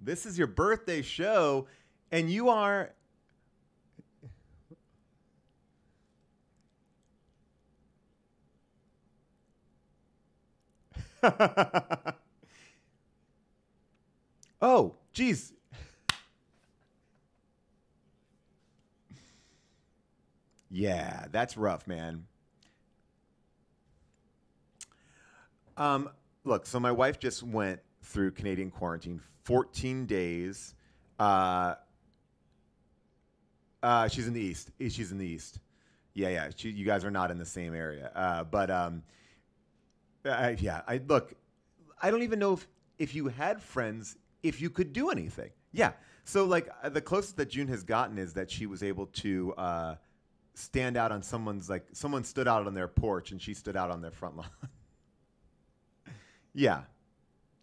This is your birthday show, and you are. Oh, geez. Yeah, that's rough, man. Um, Look, so my wife just went through Canadian quarantine, 14 days. Uh, she's in the east. She's in the east. Yeah, yeah. You guys are not in the same area. Yeah. I look. I don't even know if you had friends, if you could do anything. Yeah. So like the closest that June has gotten is that she was able to stand out on someone stood out on their porch and she stood out on their front lawn. Yeah.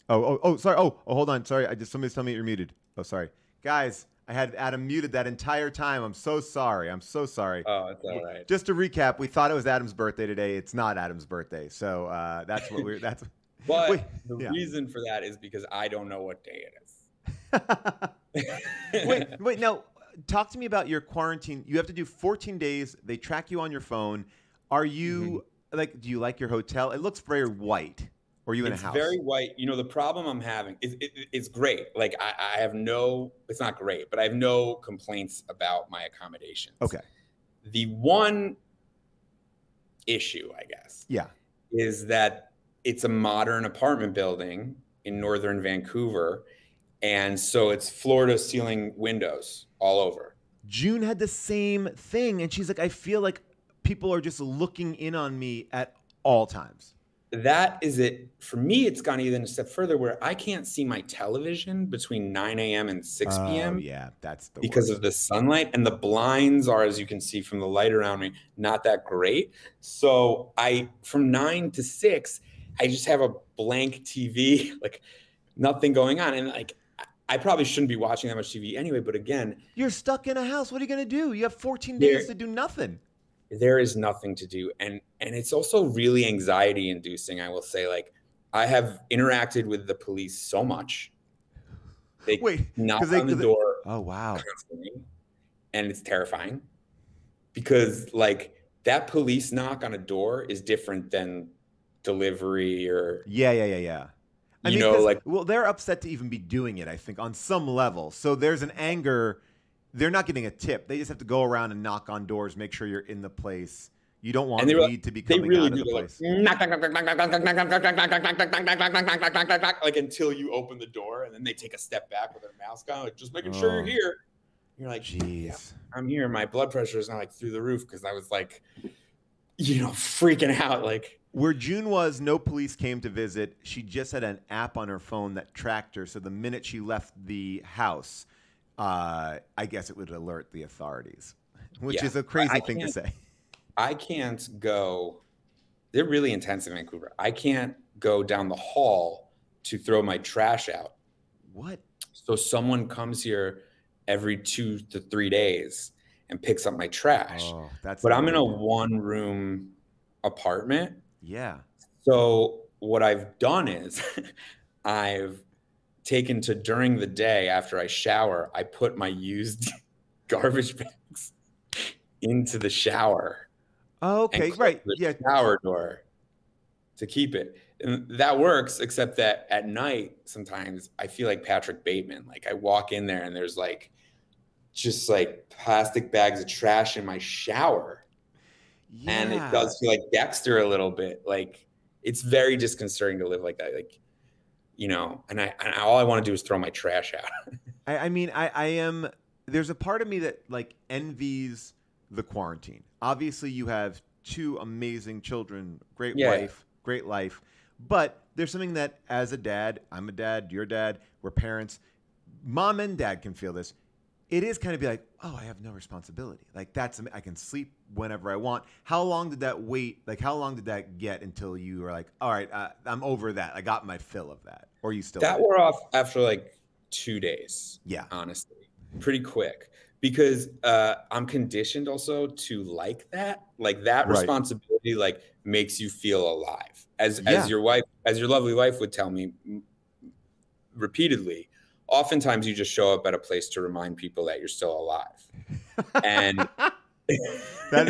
Sorry. Hold on. Sorry. Somebody's telling me you're muted. Oh, sorry. Guys, I had Adam muted that entire time. I'm so sorry. I'm so sorry. Oh, it's all right. Just to recap, we thought it was Adam's birthday today. It's not Adam's birthday. So But the reason for that is because I don't know what day it is. wait. Now, talk to me about your quarantine. You have to do 14 days. They track you on your phone. Are you do you like your hotel? It looks very white. Or are you in a house? It's very white. You know, the problem I'm having is it's great. Like I have it's not great, but I have no complaints about my accommodations. Okay. The one issue, I guess, is that it's a modern apartment building in northern Vancouver. And so it's floor to ceiling windows all over. June had the same thing. And she's like, I feel like people are just looking in on me at all times. That is it. For me, it's gone even a step further where I can't see my television between 9 a.m. and 6 p.m. Oh, yeah, that's the because worst. of the sunlight, and the blinds are, as you can see from the light around me, not that great. So from 9 to 6, I just have a blank TV, like nothing going on. And like, I probably shouldn't be watching that much TV anyway, but again, you're stuck in a house. What are you going to do? You have 14 days to do nothing. There is nothing to do. And it's also really anxiety inducing. I will say, like, I have interacted with the police so much. They knock on the door. Oh, wow. Constantly, and it's terrifying because like that police knock on a door is different than delivery or. Yeah. I mean, well, they're upset to even be doing it, I think, on some level. So there's an anger. They're not getting a tip. They just have to go around and knock on doors, make sure you're in the place. You don't want weed to be coming out of the place. Like until you open the door, and then they take a step back with their mask on, like just making sure you're here. You're like, jeez, yeah, I'm here. My blood pressure is not like through the roof because I was like, freaking out. Like where June was, no police came to visit. She just had an app on her phone that tracked her. So the minute she left the house, I guess it would alert the authorities, which is a crazy thing to say. I can't go. They're really intense in Vancouver. I can't go down the hall to throw my trash out. What? So someone comes here every 2 to 3 days and picks up my trash. Oh, but I'm in a 1-room apartment. Yeah. So what I've done is I've taken to during the day after I shower, I put my used garbage bags into the shower. Oh, okay, right. The shower door to keep it. And that works, except that at night, sometimes I feel like Patrick Bateman. Like I walk in there and there's like, just like plastic bags of trash in my shower. Yeah. And it does feel like Dexter a little bit. Like it's very disconcerting to live like that. Like, and all I want to do is throw my trash out. I mean, I am, there's a part of me that like envies the quarantine. Obviously you have 2 amazing children, great wife, great life, but there's something that as a dad, I'm a dad, you're a dad, we're parents, mom and dad can feel this. It is kind of be like, oh, I have no responsibility. Like I can sleep whenever I want. How long did that wait? Like how long did that get until you were like, all right, I'm over that. I got my fill of that. Or you still that wore off after like 2 days. Yeah, honestly, pretty quick because I'm conditioned also to like that responsibility like makes you feel alive. As your lovely wife would tell me repeatedly, oftentimes you just show up at a place to remind people that you're still alive. And that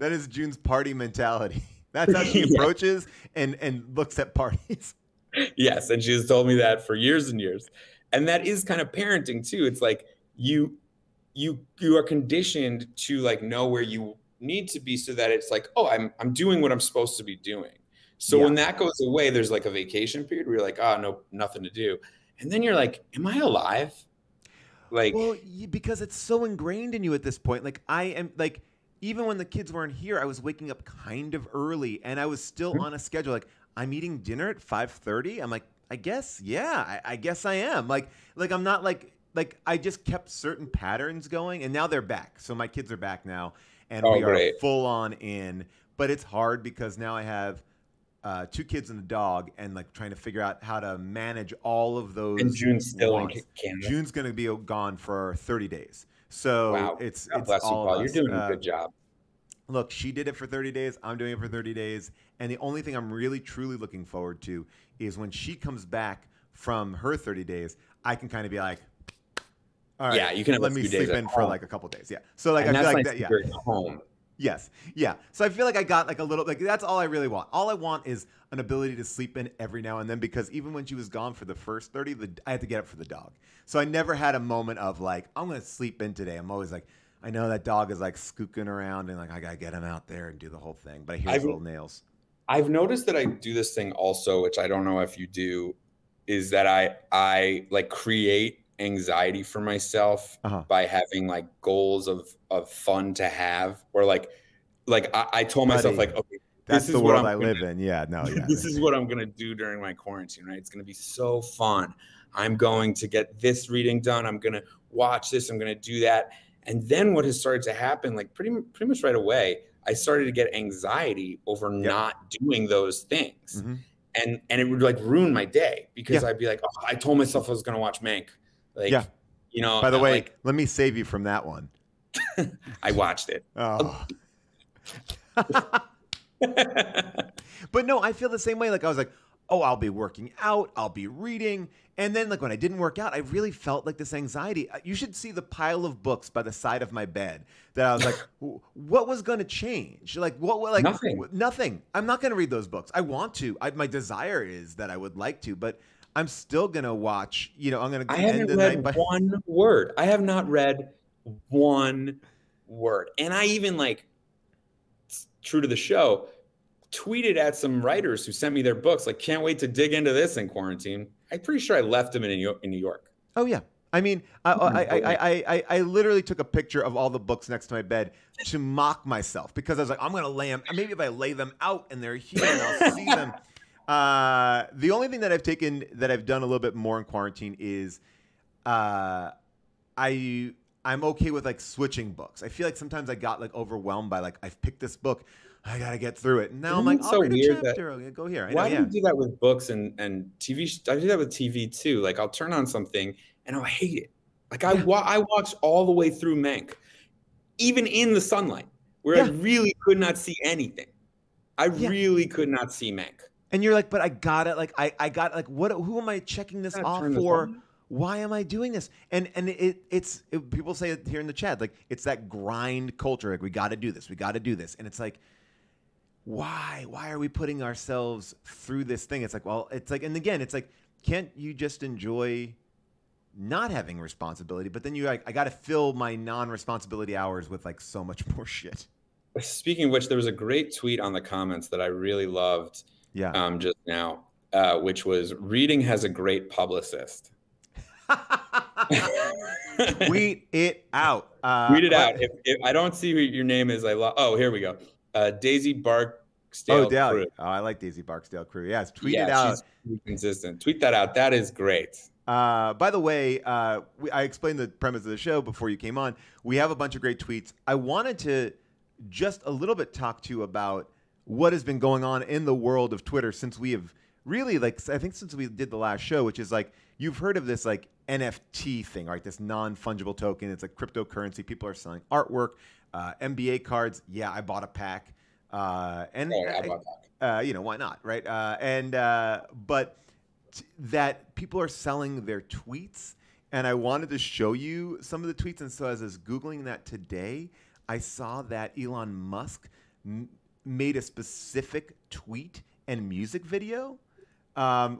is June's party mentality. That's how she approaches and looks at parties. Yes, and she's told me that for years and years. And that is kind of parenting too. It's like you are conditioned to like know where you need to be, so that it's like, oh, I'm doing what I'm supposed to be doing. So when that goes away, there's like a vacation period where you're like, oh, no, nothing to do. And then you're like, am I alive? Like, well, because it's so ingrained in you at this point. Like I am like, even when the kids weren't here, I was waking up kind of early and I was still on a schedule. Like I'm eating dinner at 5:30. I'm like, I guess, yeah, I guess I am. Like I'm not like I just kept certain patterns going, and now they're back. So my kids are back now, and we are full on in. But it's hard because now I have 2 kids and a dog, and like trying to figure out how to manage all of those. And June's still in Canada. June's going to be gone for 30 days. So wow. it's bless all you, Paul. of us. You're doing a good job. Look, she did it for 30 days. I'm doing it for 30 days. And the only thing I'm really, truly looking forward to is when she comes back from her 30 days, I can kind of be like, all right, yeah, you can have let me sleep in for like a couple days. Yeah. So like, and I feel like that. Yeah. Home. Yes. Yeah. So I feel like I got like a little, like that's all I really want. All I want is an ability to sleep in every now and then, because even when she was gone for the first 30, I had to get up for the dog. So I never had a moment of like, I'm going to sleep in today. I'm always like, I know that dog is like skooking around and like, I got to get him out there and do the whole thing. But I hear his little nails. I've noticed that I do this thing also, which I don't know if you do, is that I like create anxiety for myself by having like goals of fun to have, or like I told myself like, okay, that's the world I live in. Yeah, no, yeah. This is what I'm gonna do during my quarantine, right? It's gonna be so fun. I'm going to get this reading done. I'm gonna watch this. I'm gonna do that. And then what has started to happen, like pretty much right away, I started to get anxiety over not doing those things, and it would like ruin my day, because I'd be like, oh, I told myself I was gonna watch Mank. Like, you know. By the way, like, let me save you from that one. I watched it. Oh. But no, I feel the same way. Like I was like, oh, I'll be working out, I'll be reading. And then like when I didn't work out, I really felt like this anxiety. You should see the pile of books by the side of my bed that I was like, what was going to change? Like what nothing. I'm not going to read those books. I want to. My desire is that I would like to, but I'm still going to watch, you know, I'm going to end the night by one word. I have not read one word. And I even, like, true to the show, tweeted at some writers who sent me their books, like, can't wait to dig into this in quarantine. I'm pretty sure I left them in New York. Oh, yeah. I mean, I literally took a picture of all the books next to my bed to mock myself, because I was like, I'm going to lay them. Maybe if I lay them out and they're here and I'll see them. The only thing that I've done a little bit more in quarantine is I'm okay with like switching books. I feel like sometimes I got like overwhelmed by like, I've picked this book, I got to get through it. And now I'm like, I'll read a chapter. Go here. Why do you do that with books and TV? I do that with TV too. Like I'll turn on something and I'll hate it. Like I watched all the way through Mank, even in the sunlight, where I really could not see anything. I really could not see Mank. And you're like, but I got it. Like I got like, what? Who am I checking this off for? Why am I doing this? And it's people say it here in the chat, like it's that grind culture. Like we got to do this. We got to do this. And it's like, why are we putting ourselves through this thing? It's like, well, it's like, and again, it's like, can't you just enjoy not having responsibility? But then you're like, I got to fill my non-responsibility hours with like so much more shit. Speaking of which, there was a great tweet on the comments that I really loved. Just now, which was, reading has a great publicist. Tweet it out. Tweet it out. If I don't see who your name is, oh, here we go. Daisy Barksdale Crew. Oh, I like Daisy Barksdale Crew. Yes, tweet it out. She's pretty consistent. Tweet that out. That is great. By the way, I explained the premise of the show before you came on. We have a bunch of great tweets. I wanted to just a little bit talk to you about what has been going on in the world of Twitter since we have really, like, I think since we did the last show, which is like, you've heard of this like NFT thing, right? This non-fungible token. It's like cryptocurrency. People are selling artwork, NBA cards. Yeah, I bought a pack. I bought a pack. You know, why not, right? But that people are selling their tweets. And I wanted to show you some of the tweets. And so as I was Googling that today, I saw that Elon Musk made a specific tweet and music video,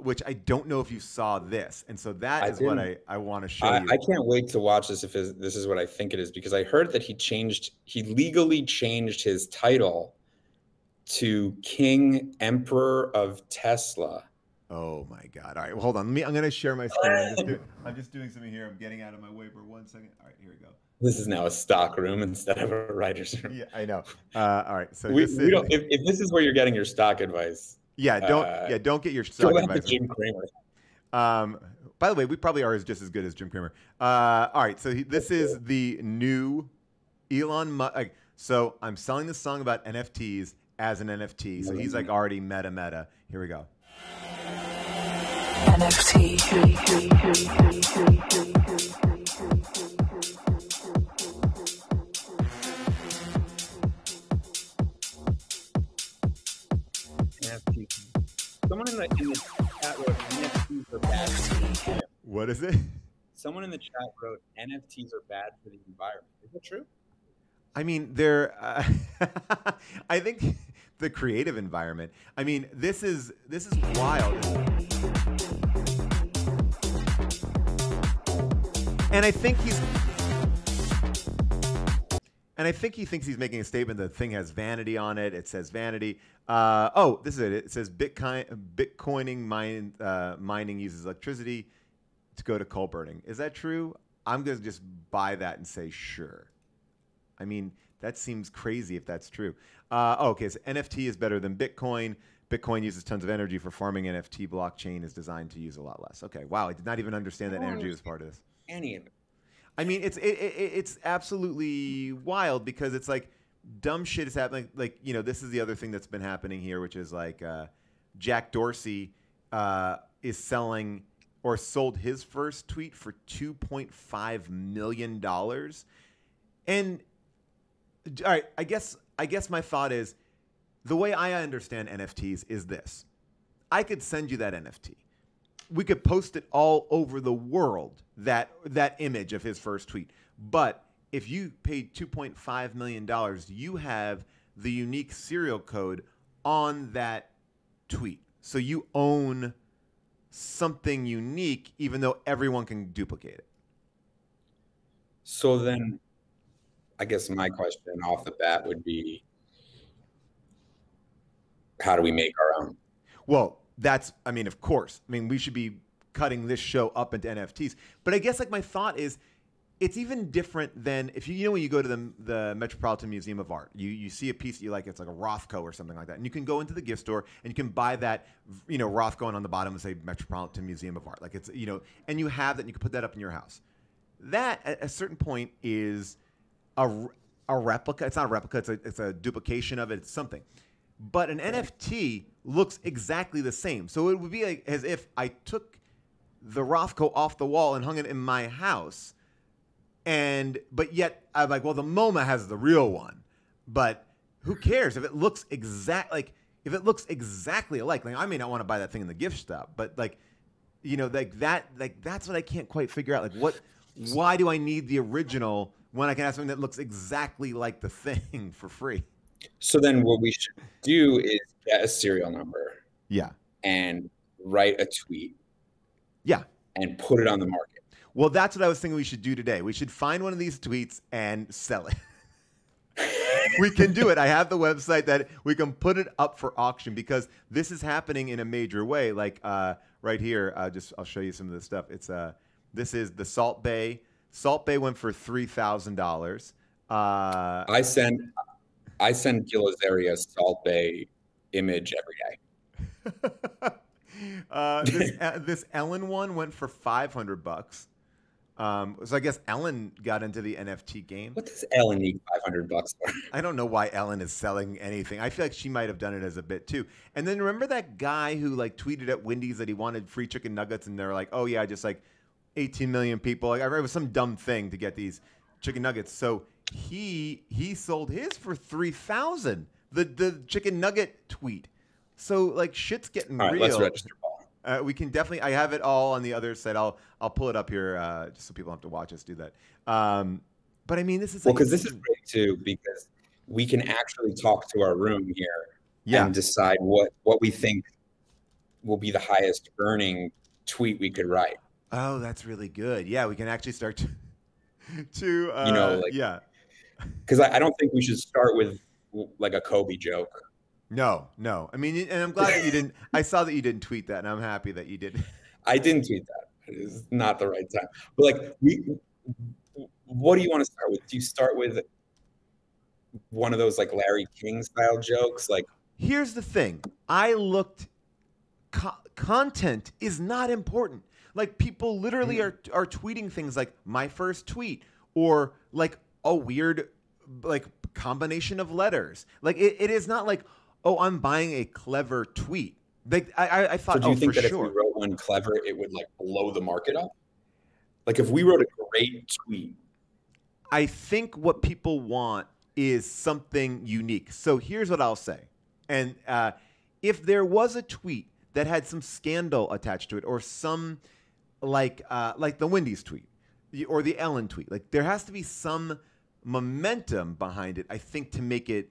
which I don't know if you saw this. And so that is what I want to show you. I can't wait to watch this if this is what I think it is, because I heard that he legally changed his title to King Emperor of Tesla. Oh my God! All right, well, hold on. I'm going to share my screen. I'm just doing something here. I'm getting out of my way for 1 second. All right, here we go. This is now a stock room instead of a writer's room. Yeah, I know. All right, so if this is where you're getting your stock advice, don't get your stock advice. Jim Cramer. By the way, we probably are just as good as Jim Cramer. All right, so this is the new Elon Musk. So I'm selling this song about NFTs as an NFT. So he's like already meta. Here we go. NFT. Someone in the chat wrote NFTs are bad. What is it? Someone in the chat wrote NFTs are bad for the environment. Is that true? I mean, I think the creative environment. I mean, this is wild. And I think he thinks he's making a statement that the thing has vanity on it. It says vanity. This is it. It says Bitcoining mining uses electricity to go to coal burning. Is that true? I'm going to just buy that and say sure. I mean, that seems crazy if that's true. Okay, so NFT is better than Bitcoin. Bitcoin uses tons of energy for farming. NFT blockchain is designed to use a lot less. Okay, wow, I did not even understand that energy was part of this. Any of it. I mean, it's absolutely wild because it's like dumb shit is happening. Like, you know, this is the other thing that's been happening here, which is like Jack Dorsey is selling or sold his first tweet for $2.5 million. And all right, I guess my thought is the way I understand NFTs is this. I could send you that NFT. We could post it all over the world, that image of his first tweet. But if you paid $2.5 million, you have the unique serial code on that tweet. So you own something unique, even though everyone can duplicate it. So then I guess my question off the bat would be, how do we make our own? Well, I mean, of course. I mean, we should be cutting this show up into NFTs. But I guess like my thought is, it's even different than if you know when you go to the Metropolitan Museum of Art, you see a piece that you like, it's like a Rothko or something like that, and you can go into the gift store and you can buy that, you know, Rothko, and on the bottom and say Metropolitan Museum of Art, like it's, you know, and you have that and you can put that up in your house. That at a certain point is a replica. It's not a replica. It's a duplication of it. It's something. But an NFT looks exactly the same. So it would be like as if I took the Rothko off the wall and hung it in my house. But yet I'm like, well, the MoMA has the real one. But who cares if it looks exactly alike? Like, I may not want to buy that thing in the gift shop, but like, you know, that's what I can't quite figure out. Like, why do I need the original when I can have something that looks exactly like the thing for free? So then what we should do is get a serial number. Yeah. And write a tweet. Yeah. And put it on the market. Well, that's what I was thinking we should do today. We should find one of these tweets and sell it. We can do it. I have the website that we can put it up for auction because this is happening in a major way. Like right here, I'll show you some of this stuff. It's this is the Salt Bay. Salt Bay went for $3,000. I send Gilazaria Salt Bay image every day. This Ellen one went for $500. So I guess Ellen got into the NFT game. What does Ellen need $500 for? I don't know why Ellen is selling anything. I feel like she might have done it as a bit too. And then remember that guy who like tweeted at Wendy's that he wanted free chicken nuggets, and they're like, "Oh yeah, just like 18 million people." Like I read it was some dumb thing to get these chicken nuggets. So he sold his for $3,000. The chicken nugget tweet. So like shit's getting real. All right, let's register, Paul. We can definitely. I have it all on the other side. I'll pull it up here just so people don't have to watch us do that. But I mean, this is well, like because this is great too, because we can actually talk to our room here and decide what we think will be the highest earning tweet we could write. Oh, that's really good. Yeah, we can actually start to you know, like, yeah. Because I don't think we should start with like a Kobe joke. No. I mean, and I'm glad that you didn't. I saw that you didn't tweet that, and I'm happy that you didn't. I didn't tweet that. It's not the right time. But like, what do you want to start with? Do you start with one of those like Larry King style jokes? Like, here's the thing. I looked. Content is not important. Like, people literally are tweeting things like my first tweet, or like a weird like combination of letters. Like it is not like, oh, I'm buying a clever tweet. Like I thought. So do you think that sure, if we wrote one clever, it would like blow the market up? Like if we wrote a great tweet. I think what people want is something unique. So here's what I'll say. And if there was a tweet that had some scandal attached to it, or some like the Wendy's tweet or the Ellen tweet, like there has to be some momentum behind it, I think, to make it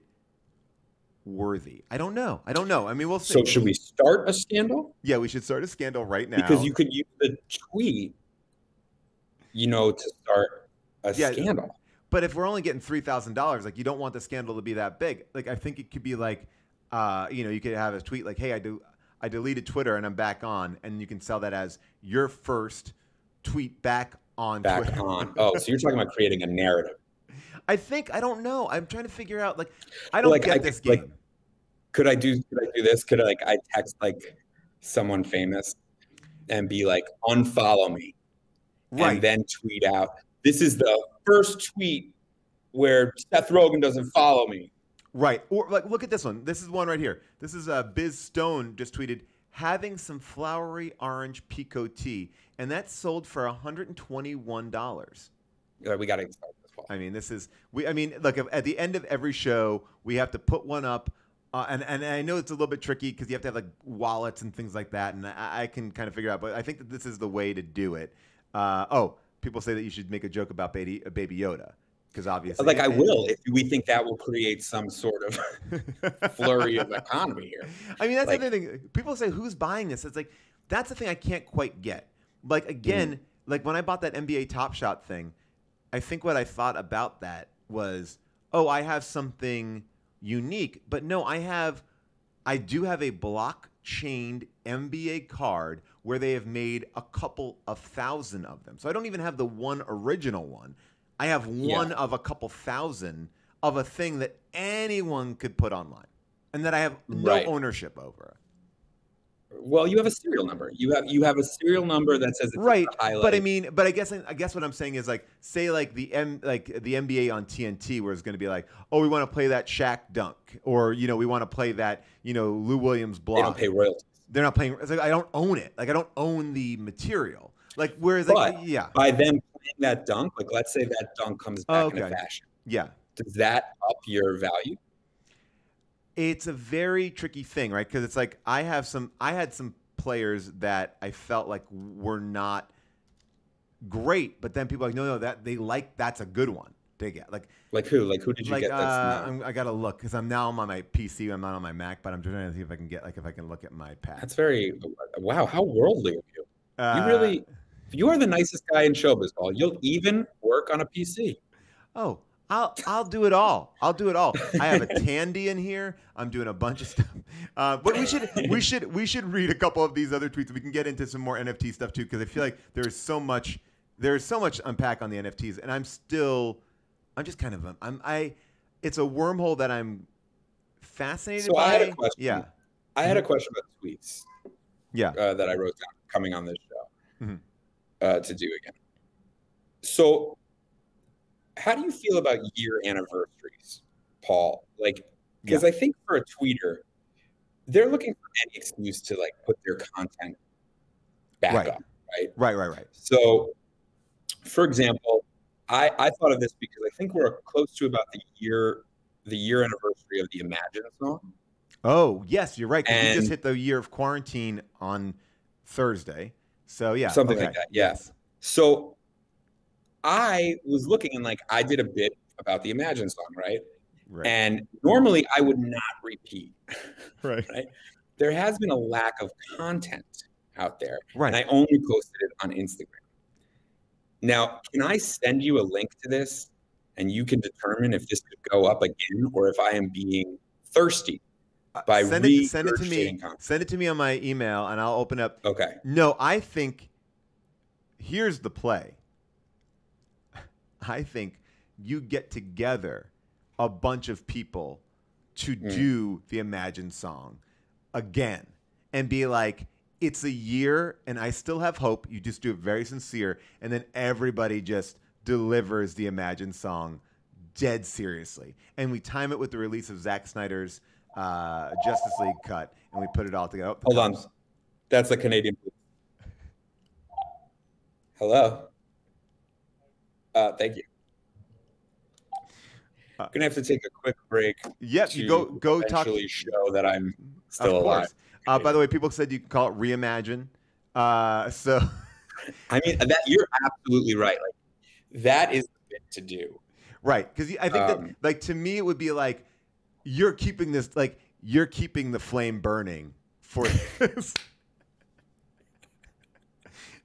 worthy. I don't know. I mean, we'll see. So should we start a scandal? Yeah, we should start a scandal right now. Because you could use the tweet, to start a scandal. But if we're only getting $3,000, like, you don't want the scandal to be that big. Like, I think it could be like, you could have a tweet like, hey, I deleted Twitter and I'm back on, and you can sell that as your first tweet back on Twitter. Back on. Oh, so you're talking about creating a narrative. I don't know. I'm trying to figure out, like, I don't get this game. Like, could I do this? Could I text like someone famous and be like, unfollow me, right, and then tweet out, this is the first tweet where Seth Rogen doesn't follow me. Right. Or like, look at this one. This is one right here. This is Biz Stone just tweeted, having some flowery orange Pico tea, and that's sold for $121. We got to start this. I mean, look, at the end of every show, we have to put one up. And I know it's a little bit tricky because you have to have like wallets and things like that. And I can kind of figure out, but I think that this is the way to do it. People say that you should make a joke about Baby Yoda. Because obviously, like, I will, if we think that will create some sort of flurry of economy here. I mean, that's the other thing. People say, who's buying this? It's like, that's the thing I can't quite get. Like, again, like when I bought that NBA Top Shot thing, I think what I thought about that was, oh, I have something unique. But no, I do have a blockchained NBA card where they have made a couple of thousand of them. So I don't even have the one original one. I have one of a couple thousand of a thing that anyone could put online, and that I have no ownership over. Well, you have a serial number. You have a serial number that says it's right. But I guess what I'm saying is, like, say like the NBA on TNT, where it's going to be like, oh, we want to play that Shaq dunk, or we want to play that Lou Williams block. They don't pay royalties. They're not playing. It's like, I don't own it. Like, I don't own the material. Like, whereas, by them playing that dunk, like, let's say that dunk comes back into fashion. Yeah. Does that up your value? It's a very tricky thing, right? Because it's like I had some players that I felt like were not great, but then people are like, no, that's a good one to get. Like who? Like, who did you get? I gotta look because I'm now on my PC. I'm not on my Mac, but I'm trying to see if I can get if I can look at my pad. That's wow. How worldly of you! You are the nicest guy in showbiz, Paul. You'll even work on a PC. Oh. I'll do it all. I have a Tandy in here. I'm doing a bunch of stuff. But we should read a couple of these other tweets. We can get into some more NFT stuff too, because I feel like there's so much unpack on the NFTs, and it's a wormhole that I'm fascinated by. I had a question. Yeah. I had a question about tweets. Yeah. That I wrote down coming on this show to do again. So, how do you feel about year anniversaries, Paul? Like, because I think for a tweeter, they're looking for any excuse to like put their content back up, right? Right. So, for example, I thought of this because I think we're close to about the year anniversary of the Imagine song. Oh, yes, you're right. Because we just hit the year of quarantine on Thursday. So yeah, something okay. like that. Yeah. Yes. So I was looking and like I did a bit about the Imagine song, right? Right. And normally I would not repeat. Right. Right. There has been a lack of content out there. Right. And I only posted it on Instagram. Now, can I send you a link to this and you can determine if this could go up again or if I am being thirsty by send it to me. content? Send it to me on my email and I'll open up. Okay. No, I think here's the play. I think you get together a bunch of people to do the Imagine song again and be like, it's a year and I still have hope. You just do it very sincere. And then everybody just delivers the Imagine song dead seriously. And we time it with the release of Zack Snyder's Justice League cut. And we put it all together. Hold on. That's a Canadian. Hello. Thank you. I'm gonna have to take a quick break. Yep, you go talk. Show that I'm still alive. By the way, people said you can call it Reimagine. So, I mean, that you're absolutely right. Like that is the bit to do. Right, because I think that, like, to me, it would be like you're keeping the flame burning for this.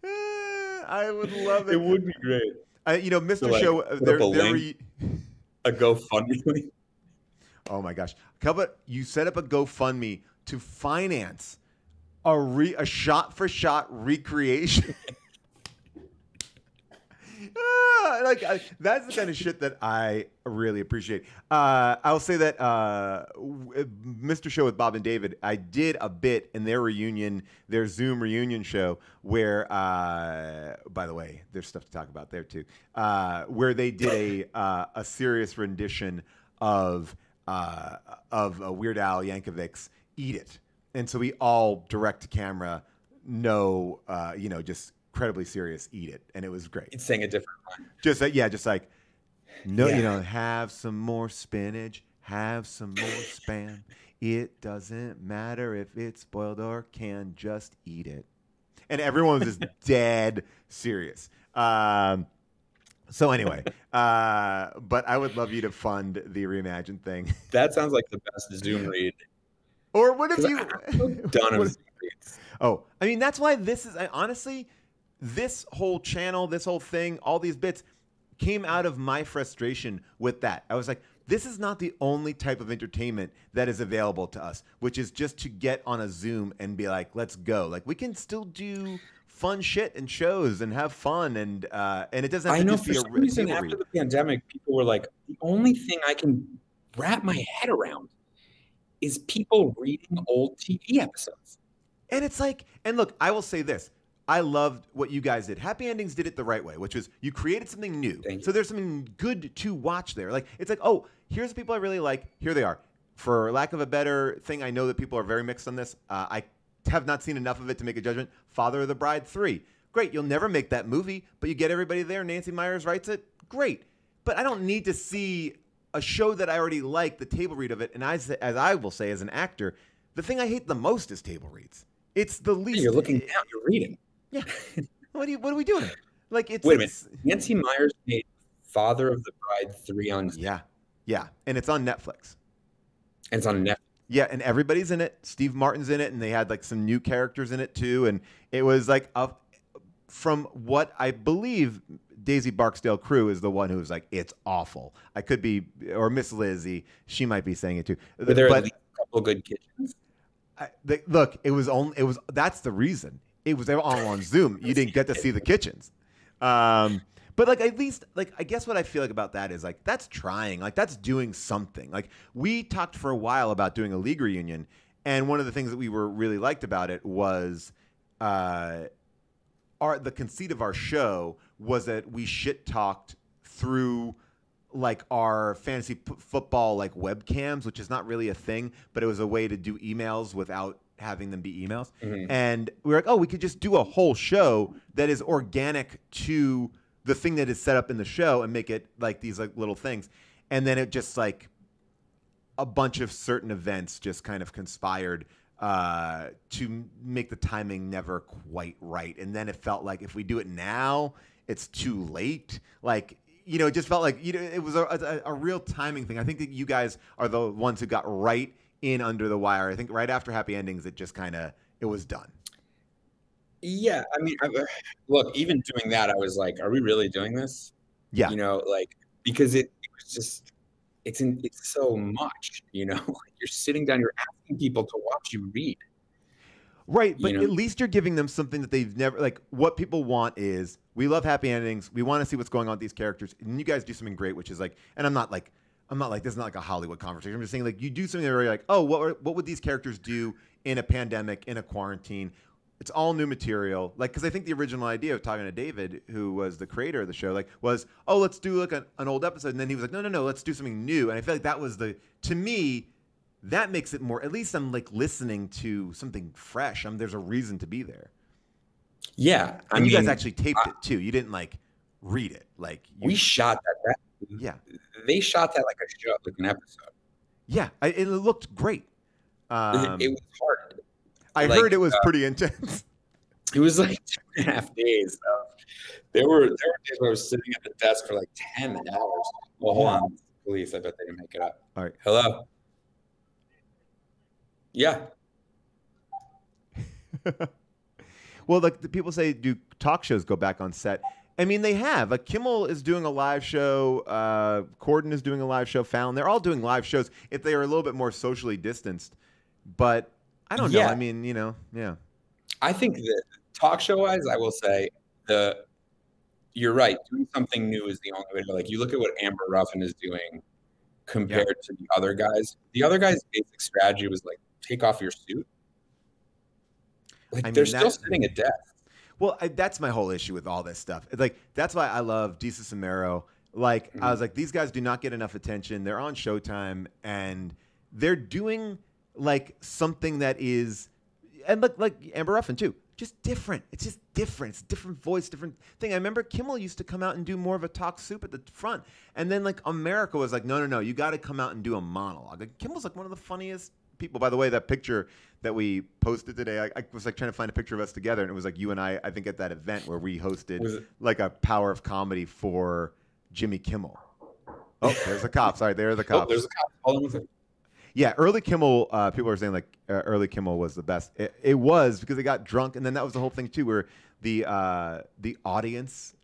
I would love it. It would be great. Mr. So, like, Show, a GoFundMe. Oh my gosh! How about you set up a GoFundMe to finance a shot-for-shot recreation? That's the kind of shit that I really appreciate. I'll say that Mr. Show with Bob and David, I did a bit in their Zoom reunion show where, by the way, there's stuff to talk about there too, where they did a serious rendition of Weird Al Yankovic's "Eat It," and so we all direct to camera just incredibly serious "Eat It," and it was great. It's saying a different line. Just like have some more spinach, have some more spam. It doesn't matter if it's spoiled or canned, just eat it. And everyone was just dead serious. So anyway, but I would love you to fund the Reimagine thing. That sounds like the best Zoom read. Or what if you done of Zoom reads? Oh, I mean, that's why honestly, this whole channel, this whole thing, all these bits came out of my frustration with that. I was like, this is not the only type of entertainment that is available to us, which is just to get on a Zoom and be like, let's go. Like, we can still do fun shit and shows and have fun, and it doesn't have to just be a reason. After the pandemic, people were like, the only thing I can wrap my head around is people reading old TV episodes. And it's like, and look, I will say this. I loved what you guys did. Happy Endings did it the right way, which was you created something new. So there's something good to watch there. Like, it's like, oh, here's the people I really like. Here they are. For lack of a better thing, I know that people are very mixed on this. I have not seen enough of it to make a judgment. Father of the Bride 3. Great. You'll never make that movie, but you get everybody there. Nancy Meyers writes it. Great. But I don't need to see a show that I already like, the table read of it. And as I will say as an actor, the thing I hate the most is table reads. It's the least. You're looking down. You're reading. Yeah. What are we doing? Like, it's. Wait a minute. Nancy Meyers made Father of the Bride 3 on. Yeah. And it's on Netflix. And it's on Netflix. Yeah, and everybody's in it. Steve Martin's in it, and they had like some new characters in it too. And it was like from what I believe, Daisy Barksdale Crew is the one who was like, it's awful. I could be, or Miss Lizzie, she might be saying it too. But there are at least a couple good kitchens. Look, that's the reason. It was all on Zoom. You didn't get to see the kitchens. But like, at least, like, I guess what I feel like about that is like, that's trying, like, that's doing something. Like, we talked for a while about doing a league reunion. And one of the things that we were really liked about it was the conceit of our show was that we shit talked through like our fantasy football like webcams, which is not really a thing, but it was a way to do emails without having them be emails. Mm-hmm. And we were like, oh, we could just do a whole show that is organic to the thing that is set up in the show and make it like these like little things. And then it just like a bunch of certain events just kind of conspired to make the timing never quite right. And then it felt like if we do it now, it's too late. Like, you know, it just felt like, you know, it was a real timing thing. I think that you guys are the ones who got right in under the wire. I think right after Happy Endings, it just kind of, it was done. Yeah, I mean, look, even doing that, I was like, are we really doing this? Yeah. You know, like, because it was just, it's so much, you know, like you're sitting down, you're asking people to watch you read. Right, but you know? at least you're giving them something that they've never, like, what people want is, we love happy endings, we want to see what's going on with these characters, and you guys do something great, which is like, and I'm not like, this is not like a Hollywood conversation, I'm just saying, like, you do something that really like, oh, what would these characters do in a pandemic, in a quarantine? It's all new material. Like, because I think the original idea of talking to David, who was the creator of the show, like, was, oh, let's do like an old episode. And then he was like, no, let's do something new. And I feel like that was to me, that makes it more, at least I'm like listening to something fresh. There's a reason to be there. Yeah. I mean, you guys actually taped it too. You didn't like read it. Like, we shot that. Yeah. They shot that like a show, like an episode. Yeah. It looked great. It was hard. I heard it was pretty intense. It was like 2.5 days. There were days where I was sitting at the desk for like 10 hours. Well, hold on. Police, I bet they didn't make it up. All right. Hello? Yeah. Well, like the people say, do talk shows go back on set? I mean, they have. Like Kimmel is doing a live show. Corden is doing a live show. Fallon. They're all doing live shows if they are a little bit more socially distanced. But I don't know. I mean, you know, yeah. I think that talk show wise, I will say you're right. Doing something new is the only way to, like, you look at what Amber Ruffin is doing compared to the other guys. The other guy's basic strategy was like, take off your suit. Like, they're still sitting at desk. Well, that's my whole issue with all this stuff. It's like, that's why I love Desus and Mero. Like, I was like, these guys do not get enough attention. They're on Showtime, and they're doing like something that is, and like Amber Ruffin too, just different. It's just different. It's a different voice, different thing. I remember Kimmel used to come out and do more of a talk soup at the front, and then like America was like, no, you got to come out and do a monologue. Like, Kimmel's like one of the funniest people. By the way, that picture that we posted today, I was like trying to find a picture of us together, and it was like you and I think at that event where we hosted like a Power of Comedy for Jimmy Kimmel. Oh, there's the cops. Sorry, there are the cops. Oh, there's a cop. Hold on a second. Yeah, early Kimmel, people are saying like early Kimmel was the best. It was because they got drunk, and then that was the whole thing too, where the audience,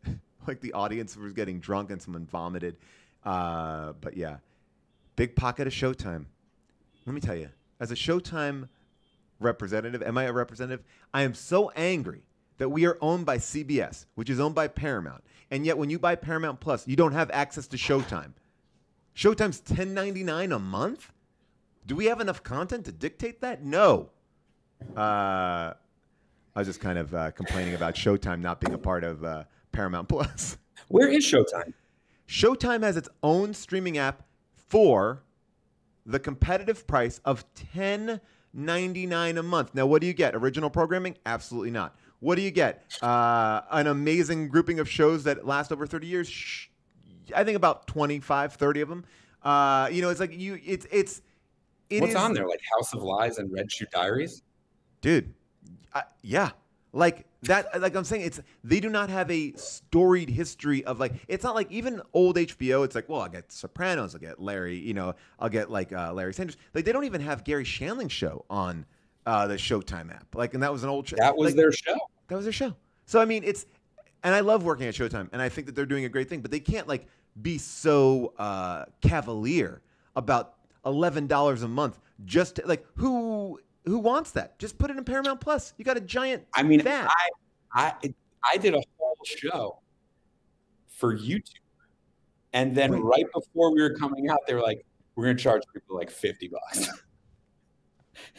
like the audience was getting drunk and someone vomited. But yeah, big pocket of Showtime. Let me tell you, as a Showtime representative, am I a representative? I am so angry that we are owned by CBS, which is owned by Paramount, and yet when you buy Paramount Plus, you don't have access to Showtime. Showtime's $10.99 a month. Do we have enough content to dictate that? No. I was just kind of complaining about Showtime not being a part of Paramount Plus. Where is Showtime? Showtime has its own streaming app for the competitive price of $10.99 a month. Now, what do you get? Original programming? Absolutely not. What do you get? An amazing grouping of shows that last over 30 years? I think about 25, 30 of them. You know, it's like What's on there? Like House of Lies and Red Shoe Diaries? Dude, yeah. Like that, like I'm saying, they do not have a storied history of like, it's not like even old HBO, it's like, well, I'll get Sopranos, I'll get Larry, you know, I'll get like Larry Sanders. Like they don't even have Gary Shandling's show on the Showtime app. Like, and that was an old show. That was their show. That was their show. So, I mean, and I love working at Showtime, and I think that they're doing a great thing, but they can't like be so cavalier about $11 a month. Just to, like who wants that? Just put it in Paramount Plus. You got a giant. I mean, vat. I did a whole show for YouTube, and then right before we were coming out, they were like, "We're gonna charge people like $50."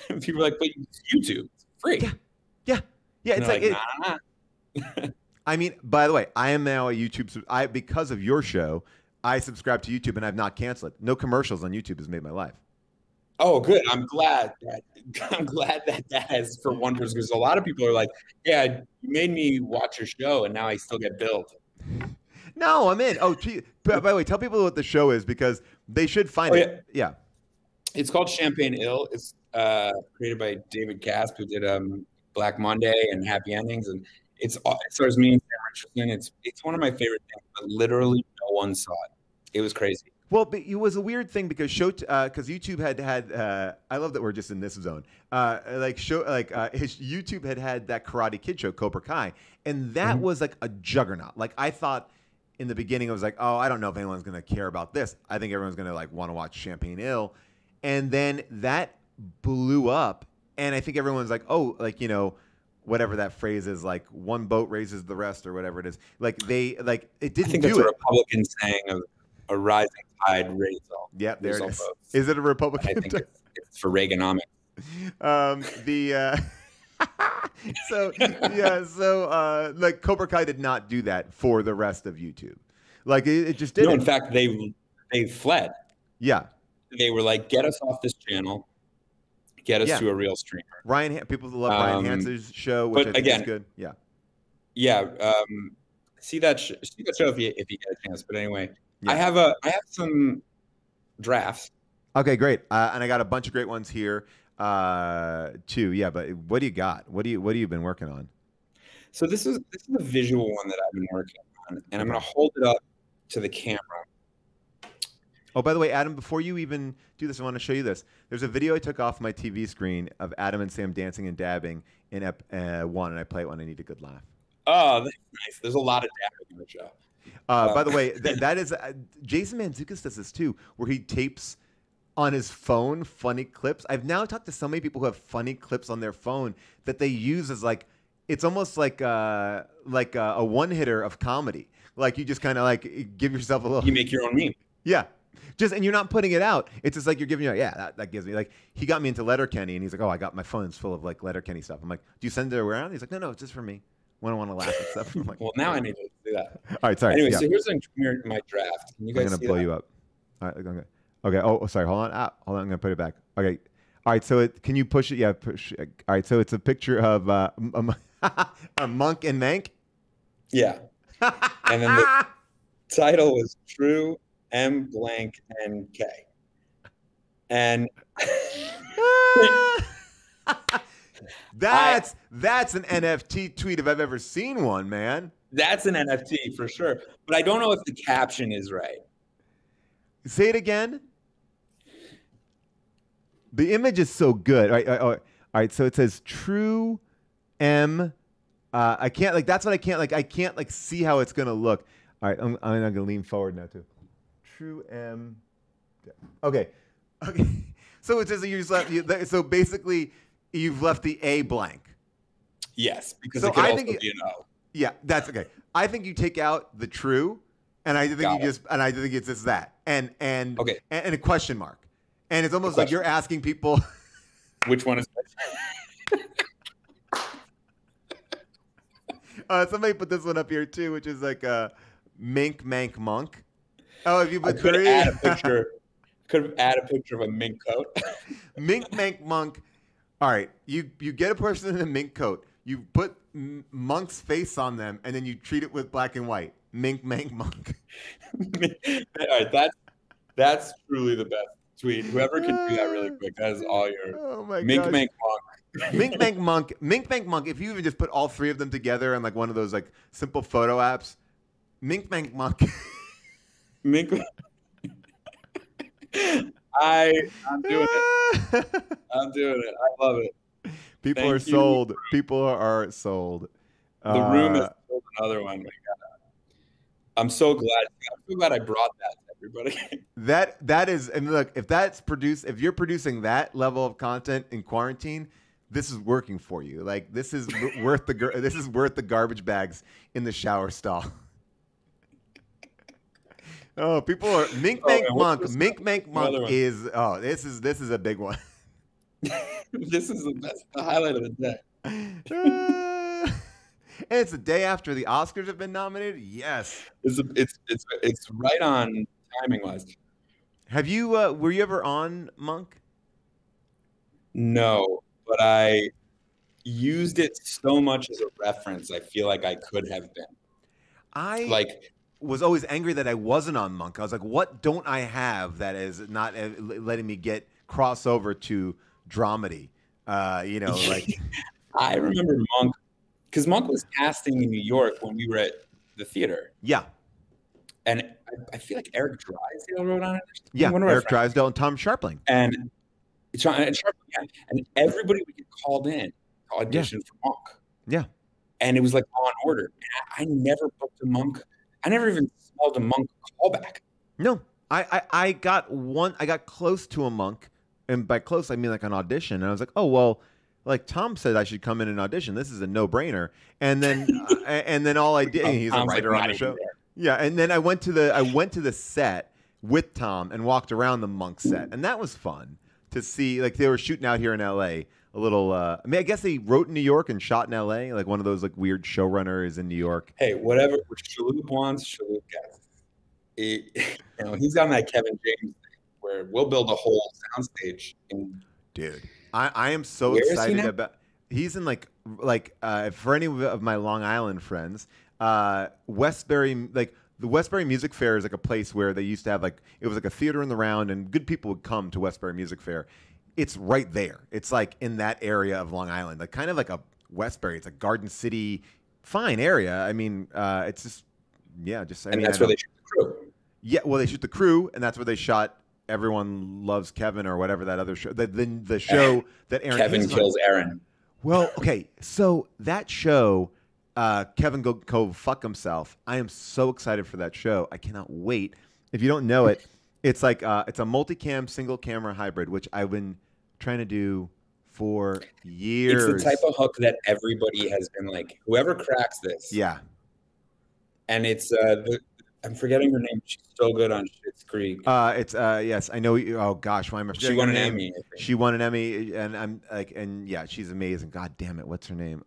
And people were like, "But it's YouTube, it's free." Yeah. It's like nah. I mean, by the way, I am now a YouTube. Because of your show, I subscribe to YouTube, and I've not canceled it. No commercials on YouTube has made my life. Oh, good. I'm glad that has for wonders, because a lot of people are like, "Yeah, you made me watch your show, and now I still get billed." No, I'm in. Oh, gee. By the way, tell people what the show is because they should find it. Yeah. It's called Champagne Ill. created by David Casp, who did Black Monday and Happy Endings, and it stars me and Sam Richardson. It's one of my favorite things, but literally no one saw it. It was crazy. Well, but it was a weird thing because YouTube had I love that we're just in this zone. His YouTube had that Karate Kid show Cobra Kai, and that was like a juggernaut. Like I thought in the beginning, I was like, oh, I don't know if anyone's gonna care about this. I think everyone's gonna like want to watch Champagne Ill, and then that blew up, and I think everyone's like, oh, like whatever that phrase is, like one boat raises the rest or whatever it is. Like it didn't I think do that's it. a Republican saying of a rising tide raises all. Yep, there it is. Boats. Is it a Republican? I think it's for Reaganomics. Like Cobra Kai did not do that for the rest of YouTube. Like it just didn't. No, in fact, they fled. Yeah. They were like, get us off this channel, get us to a real streamer. People love Ryan Hansen's show, which I think is good. Yeah. Yeah. See that show if you get a chance. But anyway, yeah. I have some drafts. Okay, great. And I got a bunch of great ones here too. Yeah, but what do you got? What do you been working on? So this is a visual one that I've been working on, and I'm going to hold it up to the camera. Oh, by the way, Adam, before you even do this, I want to show you this. There's a video I took off my TV screen of Adam and Sam dancing and dabbing in Ep 1, and I play it when I need a good laugh. Oh, that's nice. There's a lot of dabbing in the show. By the way, that is Jason Mantzoukas does this too, where he tapes on his phone funny clips. I've now talked to so many people who have funny clips on their phone that they use as like, it's almost like a one-hitter of comedy. Like you just kind of like give yourself a little. You make your own meme. Yeah. And you're not putting it out. It's just like you're giving that gives me like, he got me into Letterkenny and he's like, oh, I got my phone's full of like Letterkenny stuff. I'm like, do you send it around? He's like, no, it's just for me. When I want to laugh and stuff. I'm like, well, now I need to do that. All right, sorry. Anyway, so here's my draft. Can you guys I'm gonna blow you up. All right, okay. Oh, sorry. Hold on. Hold on. I'm gonna put it back. Okay. All right. So can you push it? Yeah. Push. All right. So it's a picture of a monk and Mank. Yeah. And then the title was True M blank N K. And that's an NFT tweet if I've ever seen one, man. That's an NFT for sure. But I don't know if the caption is right. Say it again. The image is so good. All right. So it says True M. I can't like. That's what I can't like. I can't like see how it's gonna look. All right. I'm gonna lean forward now too. True M. Okay. So it says you just left. So basically, you've left the A blank. Yes, because it could also be an O. Yeah, that's okay. I think you take out the true, and I think I think it's just that, and a question mark, and it's almost like you're asking people, which one is somebody put this one up here too, which is like Mink Mank Monk. Oh, if you put could add a picture. Could add a picture of a mink coat. Mink Mank Monk. All right, you get a person in a mink coat. You put Monk's face on them, and then you treat it with black and white. Mink Mank Monk. All right, that's truly the best tweet. Whoever can do that really quick, that is all your. Oh my Mink Mank Monk. Mink Mank Monk. Mink Mank Monk. If you even just put all three of them together in like one of those like simple photo apps, Mink Mank Monk. Mink. I'm doing it. I'm doing it. I love it. People are sold. People are sold. The room is sold another one. I'm so glad I brought that to everybody. That is, and look, if you're producing that level of content in quarantine, this is working for you. Like this is worth the garbage bags in the shower stall. Oh, people are Mink Mank Monk. Mink Mank Monk is this is a big one. This is the highlight of the day. And it's the day after the Oscars have been nominated. Yes, it's right on timing wise. Have you were you ever on Monk? No, but I used it so much as a reference. I feel like I could have been. I was always angry that I wasn't on Monk. I was like, what don't I have that is not letting me cross over to dramedy. You know, like I remember Monk, because Monk was casting in New York when we were at the theater. Yeah. And I feel like Eric Drysdale wrote on it. Yeah, Eric Drysdale and Tom Sharpling. And everybody would get called in to audition for Monk. Yeah. And it was like on order. And I never booked a Monk. I never even smelled a Monk callback. No. I got close to a Monk. And by close, I mean like an audition. And I was like, oh, well, like Tom said I should come in and audition. This is a no-brainer. And then and then all I did, he's a writer on the show. Yeah, and then I went to the set with Tom and walked around the Monk set. And that was fun to see. Like they were shooting out here in LA. A little I mean, I guess they wrote in New York and shot in LA, like one of those like weird showrunners in New York. Hey, whatever Shalhoub wants, Shalhoub gets. He's on that Kevin James thing where we'll build a whole soundstage. Dude, I am so excited about. He's in like for any of my Long Island friends, Westbury, like the Westbury Music Fair is like a place where they used to have like it was like a theater in the round and good people would come to Westbury Music Fair. It's right there. It's like in that area of Long Island, like kind of like a Westbury. It's a Garden City, fine area. I mean, it's just that's where they shoot the crew. Yeah, well, they shoot the crew, and that's where they shot Everyone Loves Kevin or whatever that other show. The show that Aaron Kevin kills Aaron. Well, okay, so that show, Kevin Go Fuck Himself. I am so excited for that show. I cannot wait. If you don't know it, it's like it's a multicam single camera hybrid, which I've been trying to do for years. It's the type of hook that everybody has been like, whoever cracks this. Yeah. And it's I'm forgetting her name. She's so good on Schitt's Creek. It's yes, I know. Oh gosh, why am I forgetting? She won an Emmy. She won an Emmy, and I'm like, and yeah, she's amazing. God damn it, what's her name?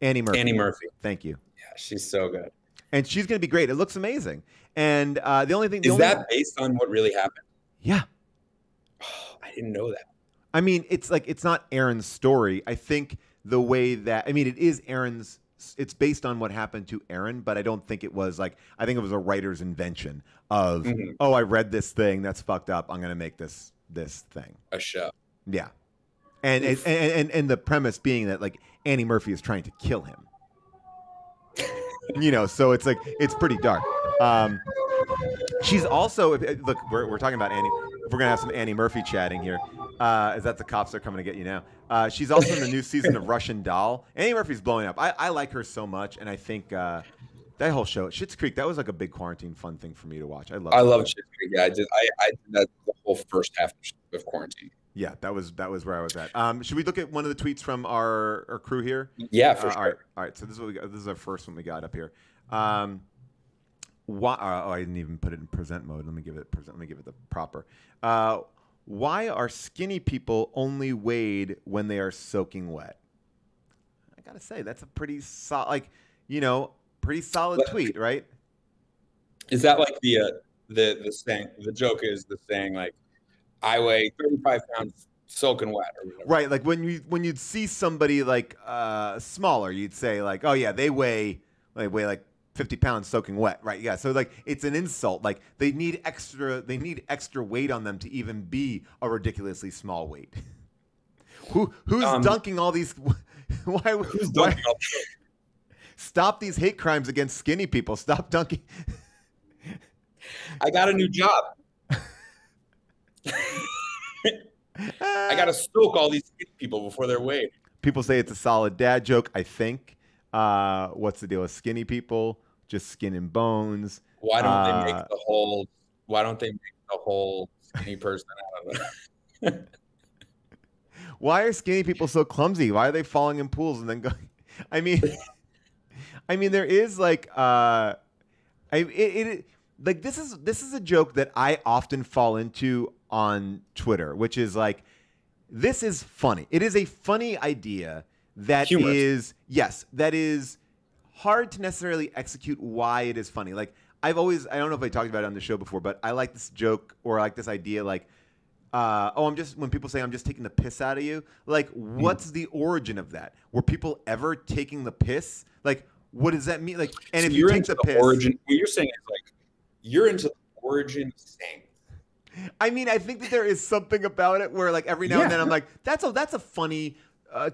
Annie Murphy. Annie Murphy. Thank you. Yeah, she's so good. And she's gonna be great. It looks amazing. And the only thing is that based on what really happened? Yeah. Oh, I didn't know that. I mean, it's like it's not Aaron's story. I think the way that it is Aaron's. It's based on what happened to Aaron, but I don't think it was like I think it was a writer's invention of oh, I read this thing that's fucked up. I'm gonna make this thing a show. Yeah, and the premise being that like Annie Murphy is trying to kill him. So it's like it's pretty dark. She's also look. We're talking about Annie. If we're gonna have some Annie Murphy chatting here, is that the cops are coming to get you now? She's also in the new season of Russian Doll. Annie Murphy's blowing up. I like her so much, and I think that whole show, Schitt's Creek, that was like a big quarantine fun thing for me to watch. I love Schitt's Creek. Yeah, I did that the whole first half of quarantine. Yeah, that was where I was at. Should we look at one of the tweets from our crew here? Yeah, for sure. All right. So this is what we got. This is our first one we got up here. Why? I didn't even put it in present mode. Let me give it present. Let me give it the proper. Why are skinny people only weighed when they are soaking wet? I gotta say that's a pretty solid, pretty solid tweet, right? Is that like the saying? The joke is the saying like, I weigh 35 pounds soaking wet, or whatever. Right? Like when you'd see somebody like smaller, you'd say like, oh yeah, they weigh like 50 pounds soaking wet, right? Yeah. So like it's an insult. Like they need extra weight on them to even be a ridiculously small weight. Who's dunking all these? Who's dunking all these? Stop these hate crimes against skinny people. Stop dunking. I got a new job. I got to soak all these skinny people before they're weighed. People say it's a solid dad joke. I think. What's the deal with skinny people? Just skin and bones. Why don't they make the whole? Why don't they make the whole skinny person out of it? Why are skinny people so clumsy? Why are they falling in pools and then going? I mean, there is like, like this is a joke that I often fall into on Twitter, which is like, this is funny. It is a funny idea that humorous. that is hard to necessarily execute why it is funny. Like I don't know if I talked about it on the show before, but I like this joke or I like this idea like, when people say I'm just taking the piss out of you, like what's the origin of that? Were people ever taking the piss? Like what does that mean? Like, and so if you take the piss, origin, what you're saying is like you're into the origin of saying. I mean, I think that there is something about it where like every now and then I'm like, that's a funny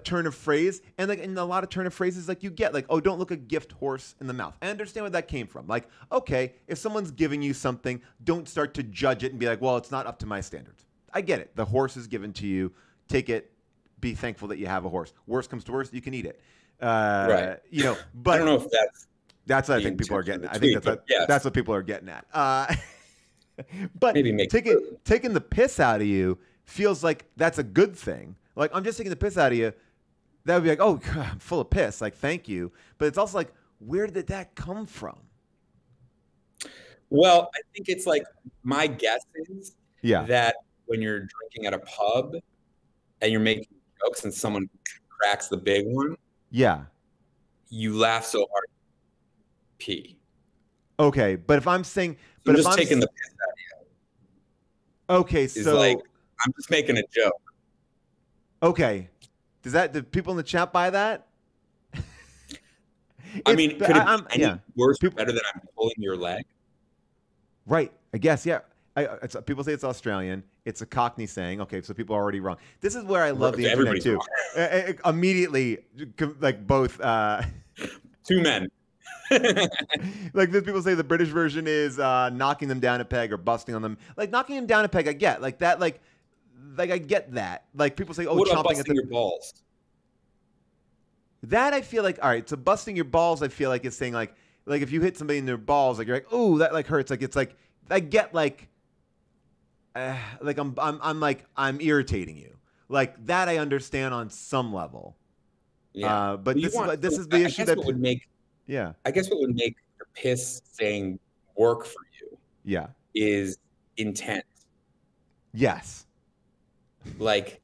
turn of phrase. And like in a lot of turn of phrases, like you get like, oh, don't look a gift horse in the mouth. I understand where that came from. Like, okay, if someone's giving you something, don't start to judge it and be like, well, it's not up to my standards. I get it. The horse is given to you. Take it. Be thankful that you have a horse. Worst comes to worst, you can eat it. Right. You know, but I don't know if that's what I think people are getting at. I think that's what people are getting at. But taking the piss out of you feels like that's a good thing. Like, I'm just taking the piss out of you. That would be like, oh, God, I'm full of piss. Like, thank you. But it's also like, where did that come from? Well, I think it's like, my guess is that when you're drinking at a pub and you're making jokes and someone cracks the big one, you laugh so hard, pee. Okay, but if I'm saying, but I'm just taking the piss out of you. Okay, so like, I'm just making a joke. Okay, do people in the chat buy that? I mean, could it be any worse or better than I'm pulling your leg? Right, I guess, yeah. People say it's Australian. It's a Cockney saying. Okay, so people are already wrong. This is where I love the internet too. Immediately, like both. Two men. Like people say the British version is knocking them down a peg or busting on them. Like knocking them down a peg, I get. Like that, like I get that. Like people say, oh, what about chomping busting your balls? That I feel like, all right. So busting your balls, I feel like is saying like if you hit somebody in their balls, like you're like, oh, that like hurts. Like it's like I get like I'm irritating you. Like that I understand on some level. Yeah. But this is the issue that would make. Yeah. I guess what would make the piss saying work for you is intent. Yes. Like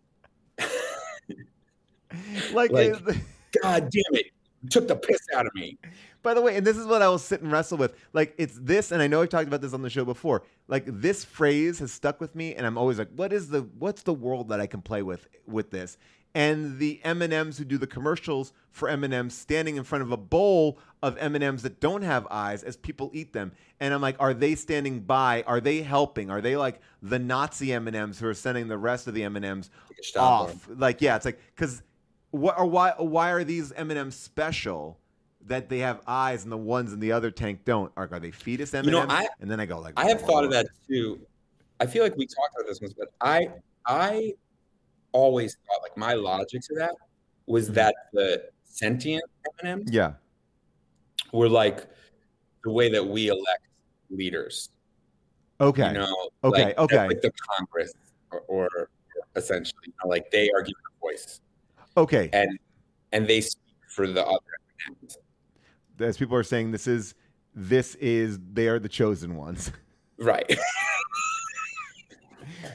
God damn it, you took the piss out of me. By the way, and this is what I will sit and wrestle with. Like it's this, and I know I've talked about this on the show before. Like this phrase has stuck with me, and I'm always like, what's the world that I can play with this? And the M&Ms who do the commercials for M&Ms standing in front of a bowl of M&Ms that don't have eyes as people eat them. And I'm like, are they standing by? Are they helping? Are they like the Nazi M&Ms who are sending the rest of the M&Ms off? Like, yeah, it's like, because why are these M&Ms special that they have eyes and the ones in the other tank don't? Are they fetus M&Ms? And then I go like, I have thought of that too. I feel like we talked about this once, but I always thought like my logic to that was that the sentient M&Ms were like the way that we elect leaders. Okay. You know, okay. Like the Congress or essentially, you know, like they are given a voice. Okay. And they speak for the other M&Ms. As people are saying, this is they are the chosen ones. Right.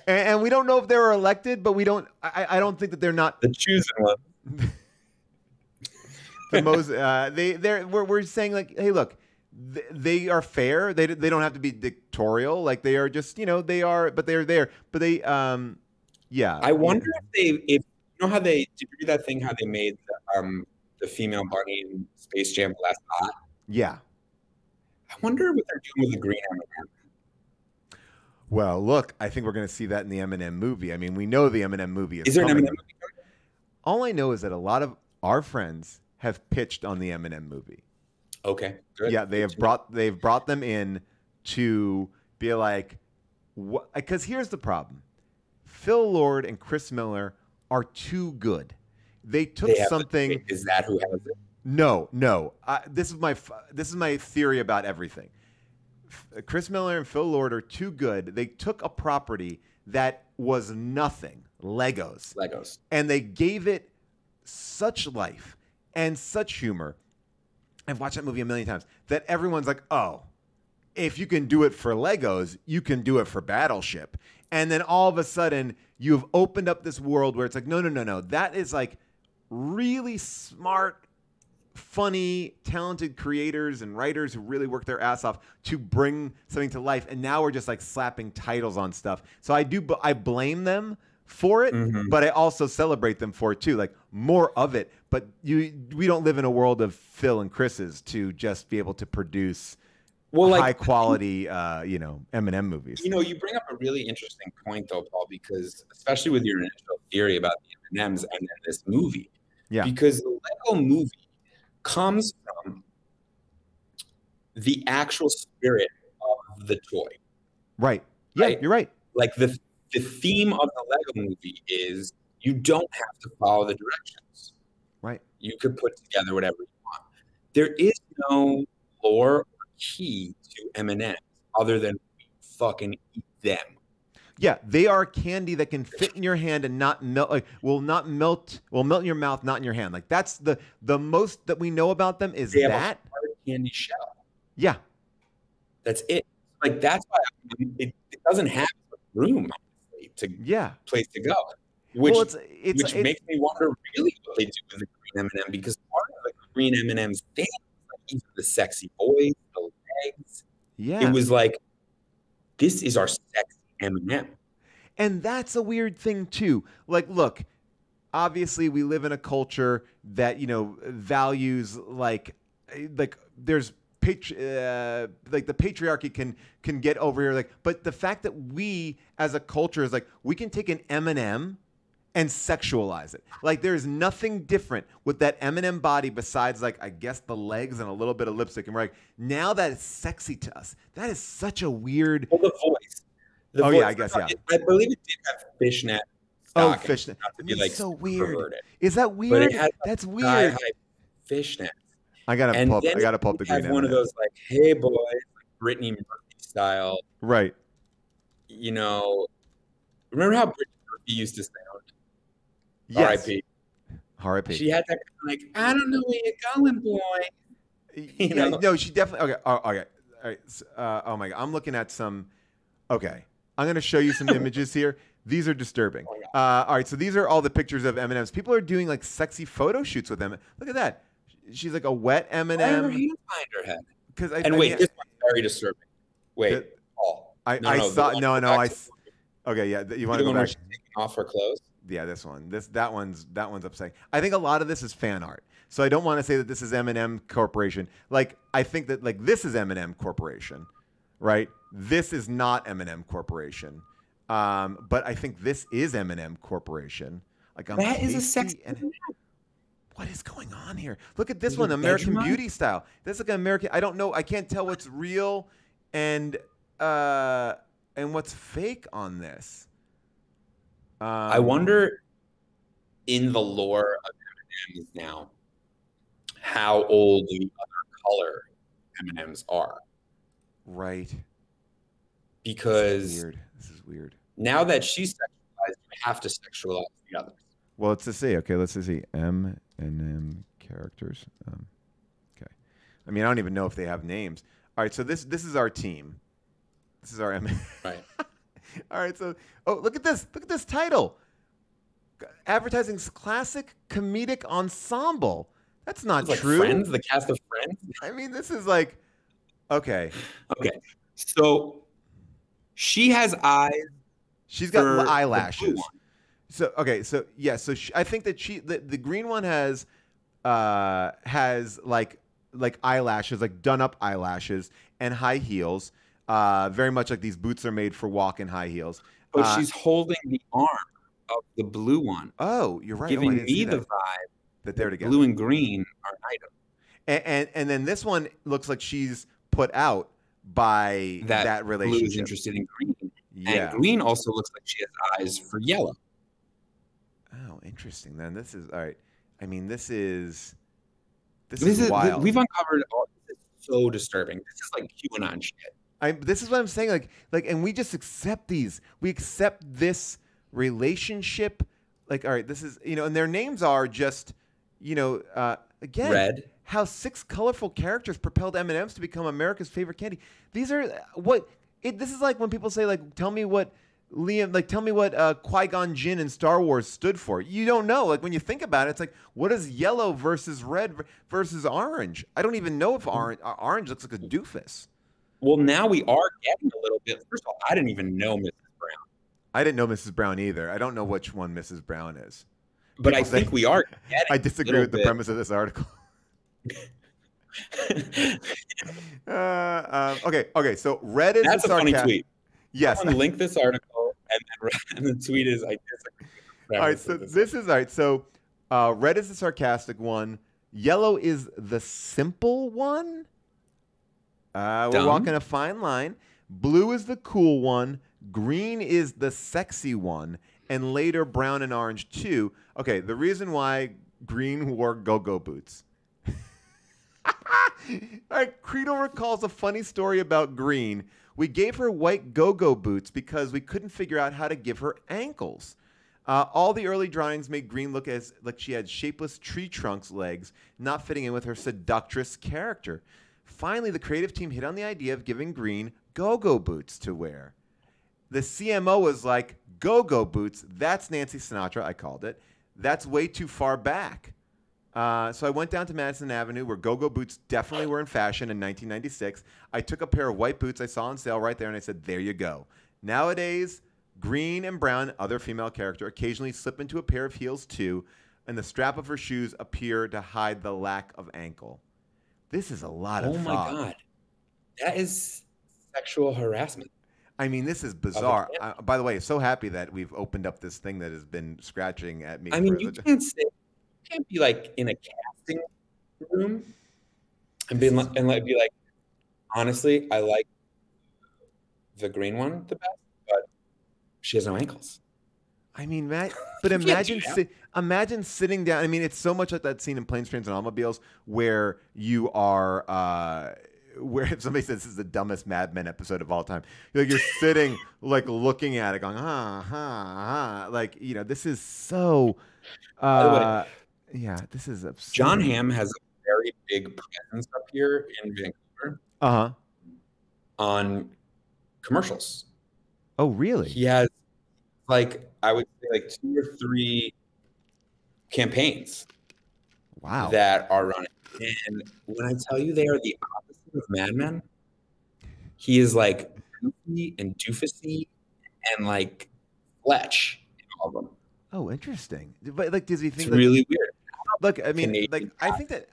And we don't know if they were elected, but I don't think that they're not the chosen ones. The most we're saying like, hey, look, they are fair. They don't have to be dictatorial. Like they are just, you know, they are, but they're there. But they I wonder if you know how did you read that thing how they made the female bunny in Space Jam less hot? Yeah. I wonder what they're doing with the green M&M. Well, look, I think we're going to see that in the Eminem movie. I mean, we know the Eminem movie is there coming. An Eminem movie coming? All I know is that a lot of our friends have pitched on the Eminem movie. Okay, good. Yeah, they've brought them in to be like, because here's the problem: Phil Lord and Chris Miller are too good. They took something. Is that who has it? No. This is my theory about everything. Chris Miller and Phil Lord are too good. They took a property that was nothing, Legos, and they gave it such life and such humor. I've watched that movie a million times that everyone's like, oh, if you can do it for Legos, you can do it for Battleship. And then all of a sudden you've opened up this world where it's like, no. That is like really smart, funny, talented creators and writers who really work their ass off to bring something to life. And now we're just like slapping titles on stuff. So I blame them for it, but I also celebrate them for it too. Like more of it. But we don't live in a world of Phil and Chris's to just be able to produce well, high like, quality, M&M movies. you bring up a really interesting point though, Paul, because especially with your initial theory about the M&Ms and then this movie, Yeah. because the Lego movie comes from the actual spirit of the toy. Right. Yeah, right? you're right. Like the theme of the Lego movie is you don't have to follow the directions. Right. You could put together whatever you want. There is no lore or key to M&Ms other than fucking eat them. Yeah, they are candy that can fit in your hand and not melt. Like, will melt in your mouth, not in your hand. Like that's the most that we know about them is they have that a hard candy shell. Yeah, that's it. Like that's why it doesn't have room honestly, to place to go. Which which makes me wonder really what they do with the green M&M, because part of the green M&M's thing, like even the sexy boys, the legs. Yeah, it was like, this is our sexy M&M. And that's a weird thing too. Like, look, obviously we live in a culture that values like there's like the patriarchy can get over here. Like, but the fact that we as a culture is like we can take an M&M and sexualize it. Like there's nothing different with that M&M body besides like I guess the legs and a little bit of lipstick. And we're like, now that it's sexy to us. That is such a weird. Well, the voice. Yeah, I guess yeah. I believe it did have fishnet. Oh, fishnet. Not to be like so weird. perverted. Is that weird? But it had That's weird. High fishnet. I gotta pull up the green. Have one of those like, hey boys, like Britney Murphy style. Right. Remember how Britney Murphy used to sound? Yes. R.I.P. R.I.P. She had that kind of like, I don't know where you're going, boy. No, she definitely. Okay. Okay. All right. Oh my God. I'm looking at some. Okay. I'm going to show you some images here. These are disturbing. All right. So these are all the pictures of M&Ms. People are doing like sexy photo shoots with them. Look at that. She's like a wet M&M. Why her hand behind her head? This one's very disturbing. Wait, Paul. Okay. Yeah. You want to go back? Taking off her clothes? Yeah, this one. That one's upsetting. I think a lot of this is fan art. So I don't want to say that this is M&M Corporation. Like I think that like this is M&M Corporation, right? This is not M&M Corporation. But I think this is M&M Corporation. Like that is a sexy. What is going on here? Look at this one, American Beauty style. That's like an American. I don't know. I can't tell what's real and what's fake on this. I wonder, in the lore of M&Ms now, how old the other color M&Ms are. Right. Because this is weird. Now that she's sexualized, you have to sexualize the others. Well, let's just see. Okay, let's just see. M&M characters. Okay. I mean, I don't even know if they have names. All right, so this is our team. This is our M&M. Right. All right, so look at this. Look at this title. Advertising's classic comedic ensemble. That's not true. Like Friends, the cast of Friends. I mean, this is like okay. Okay. So she has eyes. She's got eyelashes. So okay, so yeah, so I think that the green one has like eyelashes, like done up eyelashes and high heels. Very much like these boots are made for walking high heels. But she's holding the arm of the blue one. Oh, you're right. Giving me the vibe that they're together. Blue and green are an item. And then this one looks like she's put out by that relationship. Blue is interested in green. Yeah. And green also looks like she has eyes for yellow. Oh, interesting. Then this is all right. I mean, this is wild. We've uncovered this is so disturbing. This is like QAnon shit. This is what I'm saying. Like, and we just accept these. We accept this relationship. Like, all right, this is and their names are just again red. How 6 colorful characters propelled M&Ms to become America's favorite candy. These are this is like when people say like, tell me what Qui-Gon Jinn in Star Wars stood for. You don't know. Like when you think about it, it's like, what is yellow versus red versus orange? I don't even know if orange looks like a doofus. Well, now we are getting a little bit. First of all, I didn't even know Mrs. Brown. I didn't know Mrs. Brown either. I don't know which one Mrs. Brown is. But I think we are getting I disagree with the premise of this article. Okay. So red is That's the a funny sarcastic. tweet. Yes. Someone link this article, and the tweet is, I disagree with the All right. premise So of this. this is all right. So red is the sarcastic one. Yellow is the simple one. We're walking a fine line. Blue is the cool one. Green is the sexy one. And later, brown and orange, too. Okay, the reason why green wore go-go boots. All right, Creedle recalls a funny story about green. We gave her white go-go boots because we couldn't figure out how to give her ankles. All the early drawings made Green look as like she had shapeless tree trunks legs, not fitting in with her seductress character. Finally, the creative team hit on the idea of giving Green go-go boots to wear. The CMO was like, go-go boots, that's Nancy Sinatra, I called it. That's way too far back. So I went down to Madison Avenue, where go-go boots definitely were in fashion in 1996. I took a pair of white boots I saw on sale right there, and I said, there you go. Nowadays, green and brown, other female character, occasionally slip into a pair of heels too, and the strap of her shoes appear to hide the lack of ankle. This is a lot of thought. Oh my God. That is sexual harassment. I mean, this is bizarre. By the way, so happy that we've opened up this thing that has been scratching at me. I mean, you can't be like in a casting room and be like, honestly, I like the green one the best, but she has no ankles. I mean, Matt, but imagine sitting down. I mean, it's so much like that scene in Planes, Trains, and Automobiles where you are, where if somebody says this is the dumbest Mad Men episode of all time, you're sitting like looking at it, going, like this is so. By the way, yeah, this is absurd. John Hamm has a very big presence up here in Vancouver. On commercials. Oh, really? He has like, I would say like 2 or 3 campaigns. Wow. That are running. And when I tell you they are the opposite of Mad Men, he is like goofy and doofusy and like Fletch in all of them. Oh, interesting. But like, does he think it's really weird? Look, I mean, I think that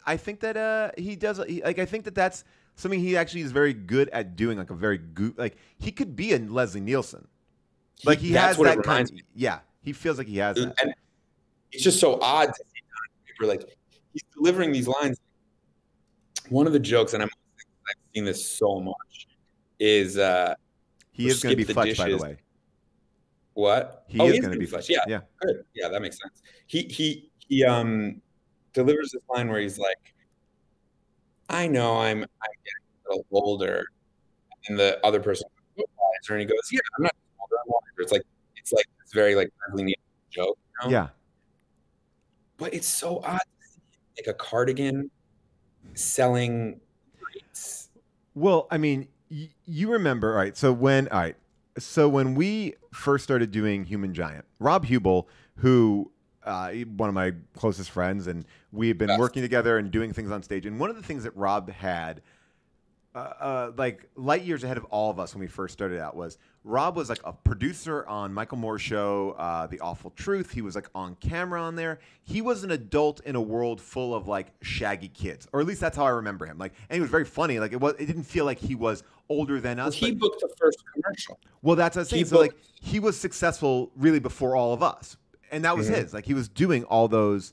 he does. I think that that's something he actually is very good at doing. Like a very like he could be a Leslie Nielsen. Like he has that kind. Yeah, he feels like he has that. And it's just so odd to see paper. Like he's delivering these lines. One of the jokes, and I've seen this so much, is he is going to be Fletch, by the way. What? He is going to be Fletch. Yeah, good. Yeah, that makes sense. He delivers this line where he's like, "I know I'm getting a little older," and the other person goes, and he goes, "Yeah, I'm not older. I'm older." It's like this very like friendly joke. You know? Yeah. But it's so odd to see like a cardigan selling rates. Well, I mean, you remember, all right? So when we first started doing Human Giant, Rob Hubel, who one of my closest friends, and we've been working together and doing things on stage. And one of the things that Rob had, like light years ahead of all of us when we first started out, was Rob was like a producer on Michael Moore's show, The Awful Truth. He was like on camera on there. He was an adult in a world full of like shaggy kids, or at least that's how I remember him. Like, and he was very funny. Like it didn't feel like he was older than us. Well, he booked the first commercial. Well, that's what I'm saying. So like he was successful really before all of us. And that was his. Like he was doing all those.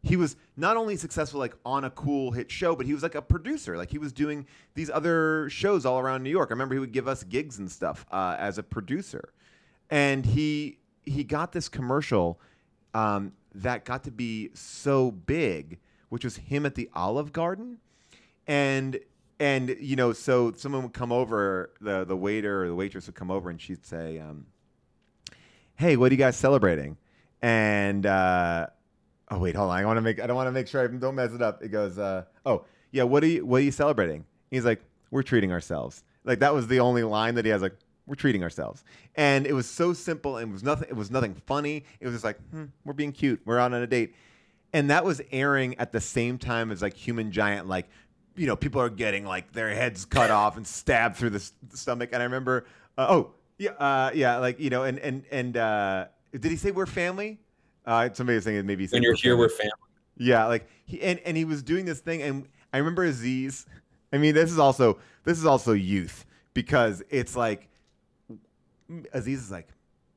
He was not only successful like on a cool hit show, but he was like a producer. Like he was doing these other shows all around New York. I remember he would give us gigs and stuff as a producer. And he got this commercial that got to be so big, which was him at the Olive Garden. And so someone would come over, the waiter or the waitress would come over and she'd say, "Hey, what are you guys celebrating?" And oh wait, hold on. I don't want to make sure I don't mess it up. It goes, "Oh yeah, what are you celebrating?" He's like, "We're treating ourselves." Like that was the only line that he has. Like, "We're treating ourselves," and it was so simple. And it was nothing funny. It was just like, we're being cute. We're out on a date, and that was airing at the same time as like Human Giant. Like, people are getting like their heads cut off and stabbed through the stomach. And I remember, did he say we're family? Somebody was saying maybe when you're here, we're family. Yeah, like he was doing this thing, and I remember Aziz. I mean, this is also youth because it's like Aziz is like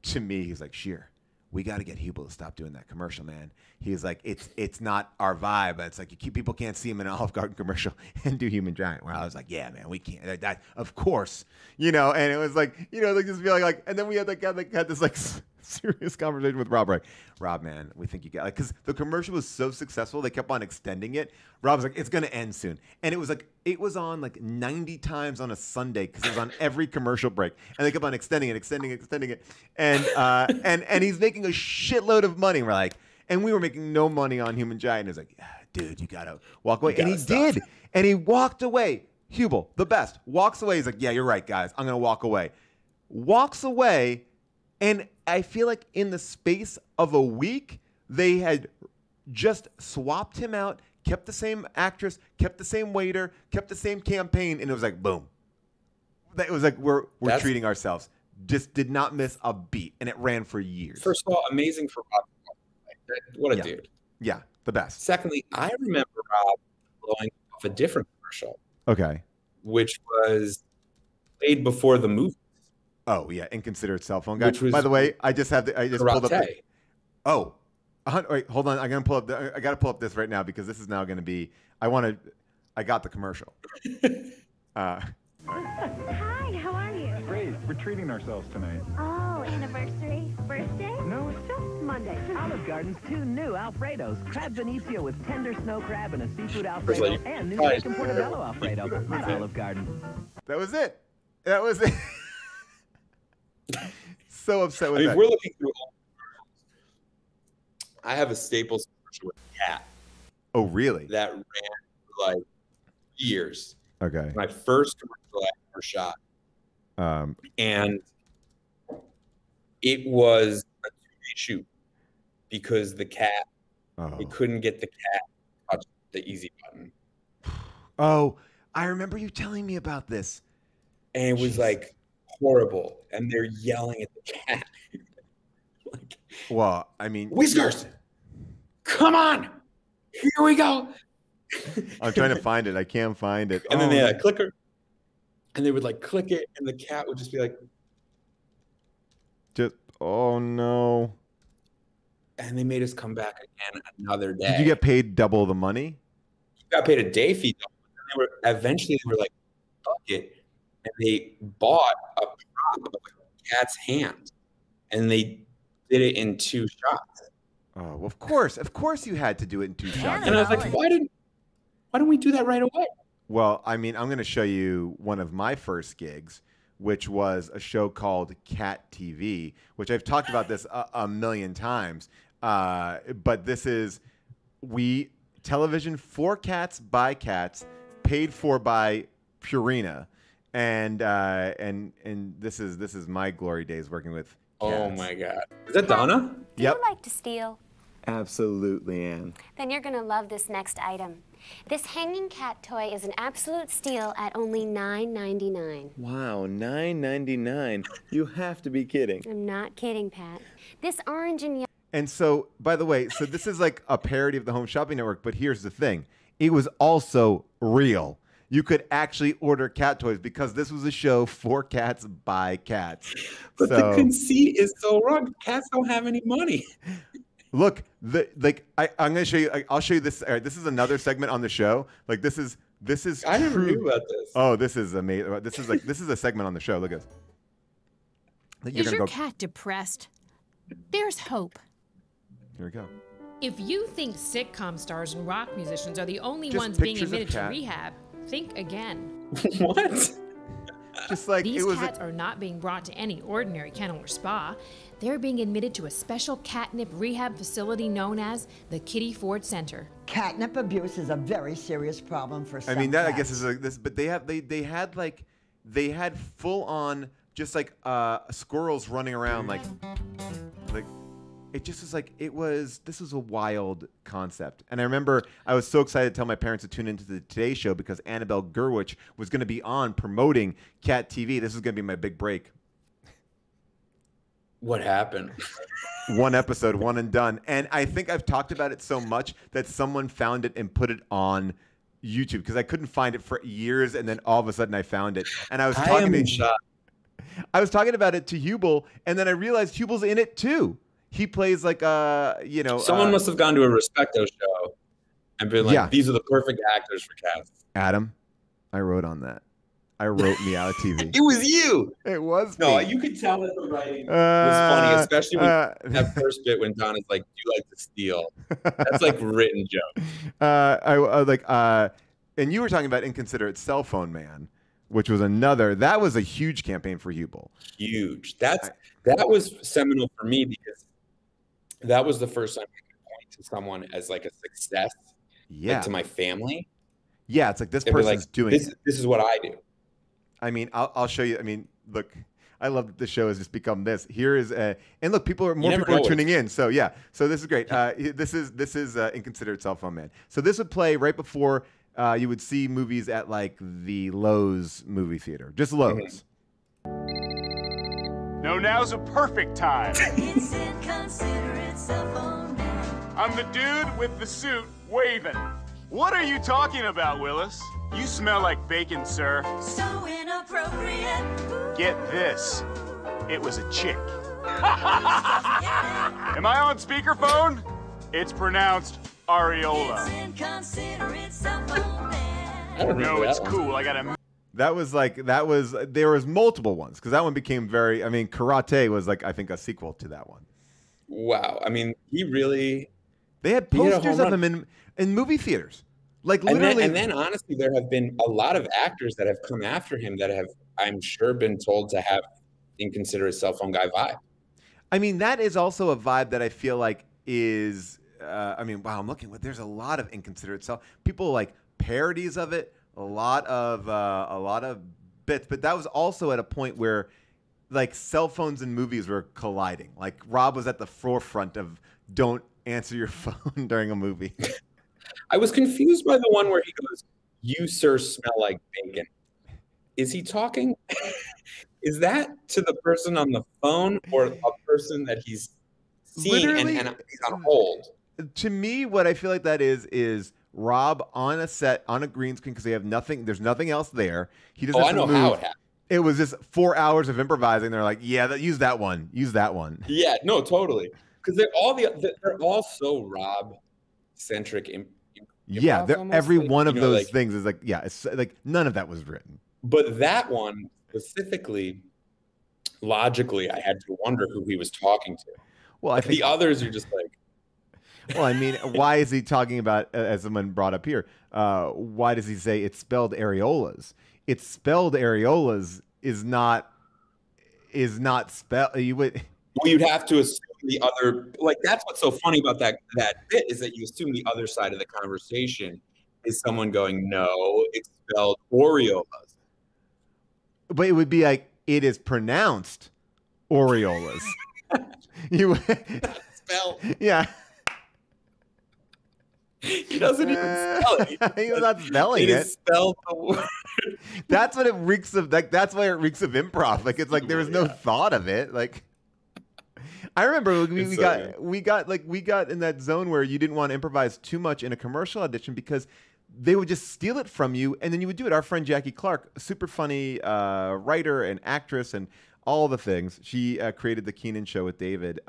to me. He's like Scheer. We got to get Hubel to stop doing that commercial, man. He's like, it's not our vibe. It's like people can't see him in an Olive Garden commercial and do Human Giant. Where I was like, yeah, man, we can't. That of course, And it was like, like just feeling like, and then we had had this like serious conversation with Rob. Like, Rob, man, we think you got because the commercial was so successful, they kept on extending it. Rob was like, it's gonna end soon, and it was on like 90 times on a Sunday because it was on every commercial break, and they kept on extending it, and he's making a shitload of money. We're like, and we were making no money on Human Giant. He's like, dude, you gotta walk away, and he did, and he walked away. Hubel, the best, walks away. He's like, yeah, you're right, guys, I'm gonna walk away. Walks away. And I feel like in the space of a week, they had just swapped him out, kept the same actress, kept the same waiter, kept the same campaign, and it was like, boom. It was like we're treating ourselves. Just did not miss a beat, and it ran for years. First of all, amazing for Rob. What a dude. Yeah, the best. Secondly, I remember Rob blowing off a different commercial. Okay. Which was played before the movie. Oh yeah, inconsiderate cell phone guy. By the way, I just pulled up. Wait, hold on. I got to pull up this right now because this is now going to be. I got the commercial. Hi, how are you? Great. We're treating ourselves tonight. Oh, anniversary? Birthday? No, it's just Monday. Olive Garden's 2 new Alfredos. Crab Venezia with tender snow crab and a seafood Alfredo. And new chicken portobello Alfredo at Olive Garden. That was it. So upset with that. We're looking through all I have a Staples commercial with a cat. Oh, really? That ran for like years. Okay. My first commercial I ever shot. And it was a 2-day shoot because the cat, they couldn't get the cat to touch the easy button. Oh, I remember you telling me about this. And it was like horrible. And they're yelling at the cat. Like, well, I mean, Whiskers, come on, here we go. I'm trying to find it. I can't find it. And then they had a clicker, and they would like click it, and the cat would just be like, oh no. And they made us come back again another day. Did you get paid double the money? You got paid a day fee. And eventually they were like, fuck it. And they bought a prop of a cat's hand, and they did it in 2 shots. Oh, well, of course you had to do it in 2 shots. And I was like, why didn't we do that right away? Well, I mean, I'm going to show you one of my first gigs, which was a show called Cat TV, which I've talked about this a million times. But this is television for cats by cats, paid for by Purina, and this is my glory days working with cats. Oh my God. Is that Donna? Do you like to steal? Absolutely, Anne. Then you're going to love this next item. This hanging cat toy is an absolute steal at only $9.99. Wow, $9.99. You have to be kidding. I'm not kidding, Pat. This orange and yellow. And so, by the way, so this is like a parody of the Home Shopping Network, but here's the thing. It was also real. You could actually order cat toys because this was a show for cats by cats. But the conceit is so wrong. Cats don't have any money. Look, I'm going to show you. I'll show you this. All right, this is another segment on the show. Like this is. I never knew about this. Oh, this is amazing. This is a segment on the show. Look at this. Is your cat depressed? There's hope. Here we go. If you think sitcom stars and rock musicians are the only ones being admitted to rehab, think again. What? Just like these cats are not being brought to any ordinary kennel or spa. They're being admitted to a special catnip rehab facility known as the Kitty Ford Center. Catnip abuse is a very serious problem for some I mean, that cats. I guess is this, but they had full on just like squirrels running around like. It just was like this was a wild concept. And I remember I was so excited to tell my parents to tune into the Today Show because Annabelle Gurwitch was going to be on promoting Cat TV. This was going to be my big break. What happened? 1 episode, one and done. And I think I've talked about it so much that someone found it and put it on YouTube because I couldn't find it for years, and then all of a sudden I found it, and I was I was talking about it to Hubel, and then I realized Hubel's in it too. He plays like someone must have gone to a Respecto show and been like, these are the perfect actors for cast. Adam, I wrote on that. I wrote Me Out of TV. It was you. It was no, me. You could tell that the writing was funny, especially when that first bit when Don is like, "Do you like to steal?" That's like written joke. And you were talking about Inconsiderate Cell Phone Man, which was that was a huge campaign for Hubel. Huge. That was seminal for me because that was the first time I could point to someone as like a success. Yeah. Like, to my family. Yeah, it's like this person's doing this is what I do. I mean, I'll show you. I mean, look, I love that the show has just become this. Here is and look, more people are tuning in. So yeah, so this is great. This is Inconsiderate Cell Phone Man. So this would play right before you would see movies at like the Lowe's movie theater, just Lowe's. No, now's a perfect time. It's Inconsiderate Cell Phone Man. I'm the dude with the suit waving. What are you talking about, Willis? You smell like bacon, sir. So inappropriate. Get this. It was a chick. Am I on speakerphone? It's pronounced areola. It's Inconsiderate Cell Phone Man. I don't know. No, it's cool. I got a... There was multiple ones because that one became very, I mean, Karate was like, I think a sequel to that one. Wow. I mean, they had posters of him in movie theaters. Like literally. And then honestly, there have been a lot of actors that have come after him that have, I'm sure, been told to have Inconsiderate Cell Phone Guy vibe. I mean, that is also a vibe that I feel like is, I mean, wow, I'm looking, there's a lot of Inconsiderate Cell. People like parodies of it, a lot of bits, but that was also at a point where like cell phones and movies were colliding. Like Rob was at the forefront of don't answer your phone during a movie. I was confused by the one where he goes, "You, sir, smell like bacon." Is he talking? Is that to the person on the phone or a person that he's seeing and he's on hold? To me, what I feel like that is Rob on a set, on a green screen, because they have nothing. There's nothing else there. He doesn't. I know how it happened. It was just 4 hours of improvising. They're like, yeah, use that one. Use that one. Yeah, no, totally. Because they're all so Rob centric. Yeah, every one of those things is like, yeah, it's like none of that was written. But that one specifically, logically, I had to wonder who he was talking to. Well, I think the others are just like. Well, I mean, why is he talking about, as someone brought up here, why does he say it's spelled areolas? It's spelled areolas is not spelled. You would. Well, you'd have to assume the other, like that's what's so funny about that bit is that you assume the other side of the conversation is someone going, no, it's spelled Oreolas. But it would be like, it is pronounced Oreolas. You spell. Yeah. He doesn't even spell it. He's not spelling it. It is spelled the word. That's what it reeks of. Like that's why it reeks of improv. Like it's like there was no thought of it. Like I remember we got in that zone where you didn't want to improvise too much in a commercial audition because they would just steal it from you and then you would do it. Our friend Jackie Clark, a super funny writer and actress and all the things. She created the Keenan Show with David.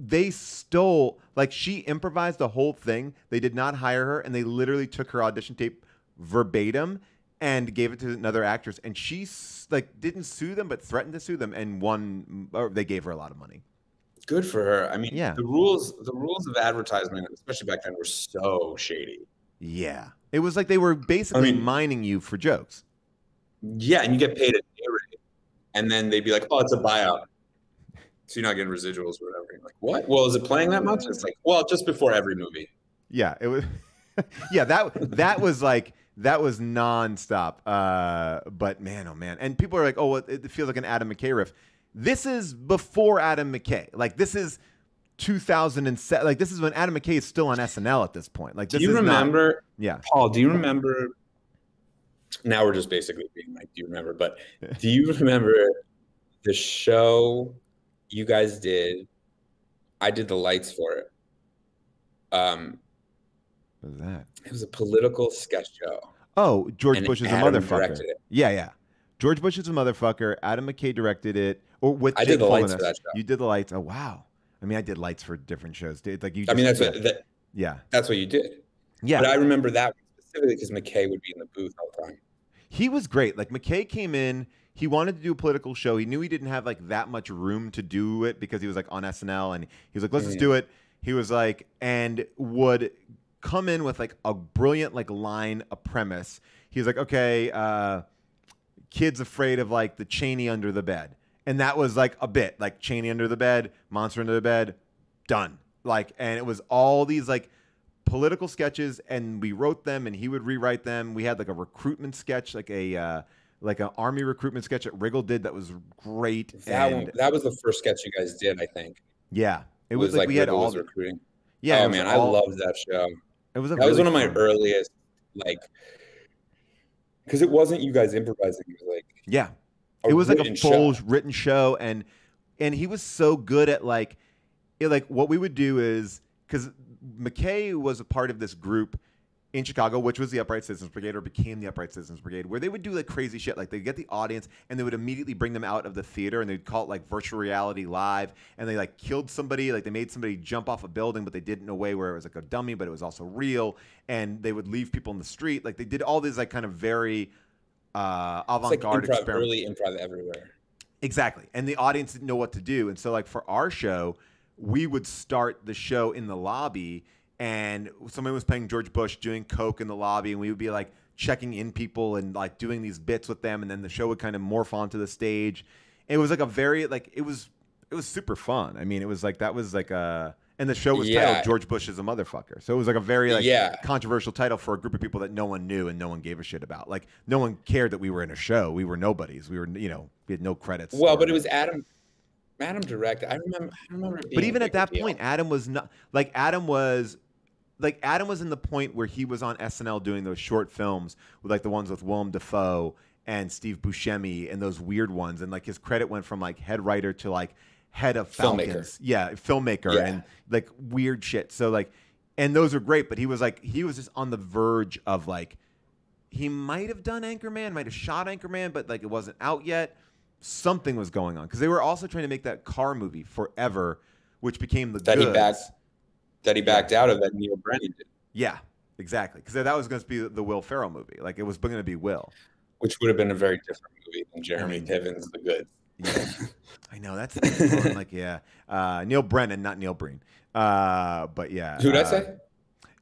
They stole, like she improvised the whole thing. They did not hire her, and they literally took her audition tape verbatim and gave it to another actress. And she like didn't sue them, but threatened to sue them, and won. Or they gave her a lot of money. Good for her. I mean, yeah. The rules of advertisement, especially back then, were so shady. Yeah, it was like they were basically mining you for jokes. Yeah, and you get paid a day rate, and then they'd be like, "Oh, it's a buyout." So you're not getting residuals or whatever. You're like, what? Well, is it playing that much? It's like, well, just before every movie. Yeah, it was. Yeah, that was like that was nonstop. But man, oh man, and people are like, oh, well, it feels like an Adam McKay riff. This is before Adam McKay. Like this is 2007. Like this is when Adam McKay is still on SNL at this point. Like, this do you remember? Yeah, Paul, do you remember? Now we're just basically being like, do you remember? But do you remember the show? You guys did. I did the lights for it. What was that? It was a political sketch show. Oh, George Bush is a Adam motherfucker. directed it. Yeah. George Bush is a motherfucker. Adam McKay directed it. Or with I Jake did the lights Fulminus. for that show. You did the lights. Oh wow. I mean, I did lights for different shows. Like you. Just, I mean, that's that's what you did. Yeah. But I remember that specifically because McKay would be in the booth all the time. He was great. Like McKay came in. He wanted to do a political show. He knew he didn't have like that much room to do it because he was like on SNL and he was like, let's just do it. He was like, and would come in with like a brilliant like line, a premise. He was like, okay, kids afraid of like the Cheney under the bed. And that was like a bit like Cheney under the bed, monster under the bed, done. Like, and it was all these like political sketches and we wrote them and he would rewrite them. We had like a recruitment sketch, like an army recruitment sketch that Riggle did that was great. That was the first sketch you guys did, I think. Yeah. It was like we had all recruiting. Yeah. Oh man, I loved that show. That was one of my earliest, like, because it wasn't you guys improvising. It was like it was like a full written show, and he was so good at like what we would do is because McKay was a part of this group in Chicago, which was the Upright Citizens Brigade, or became the Upright Citizens Brigade, where they would do like crazy shit. Like they'd get the audience and they would immediately bring them out of the theater and they'd call it like virtual reality live. And they like killed somebody, like they made somebody jump off a building, but they did it in a way where it was like a dummy, but it was also real. And they would leave people in the street. Like they did all these like kind of very avant-garde experiments. Early improv everywhere. Exactly. And the audience didn't know what to do. And so like for our show, we would start the show in the lobby and somebody was playing George Bush doing coke in the lobby, and we would be like checking in people and like doing these bits with them, and then the show would kind of morph onto the stage. It was like a very like it was super fun. I mean, it was like that was like a and the show was titled George Bush is a Motherfucker. So it was like a very like controversial title for a group of people that no one knew and no one gave a shit about. Like no one cared that we were in a show. We were nobodies. We were we had no credits. Well, but it was Adam directed. I remember. But even at that point, Adam was not like Adam was in the point where he was on SNL doing those short films with like the ones with Willem Dafoe and Steve Buscemi and those weird ones. And like his credit went from like head writer to like head of Falcons. Filmmaker and like weird shit. So like, and those are great, but he was just on the verge of like, he might have done Anchorman, might have shot Anchorman, but like it wasn't out yet. Something was going on because they were also trying to make that car movie Forever, which became the Goods. That he backed out of that Neil Brennan did. Yeah, exactly. Because that was going to be the Will Ferrell movie. Like it was going to be Will, which would have been a very different movie than Jeremy Piven's The Goods. Yeah. I know that's like Neil Brennan, not Neil Breen. But yeah, who did I say?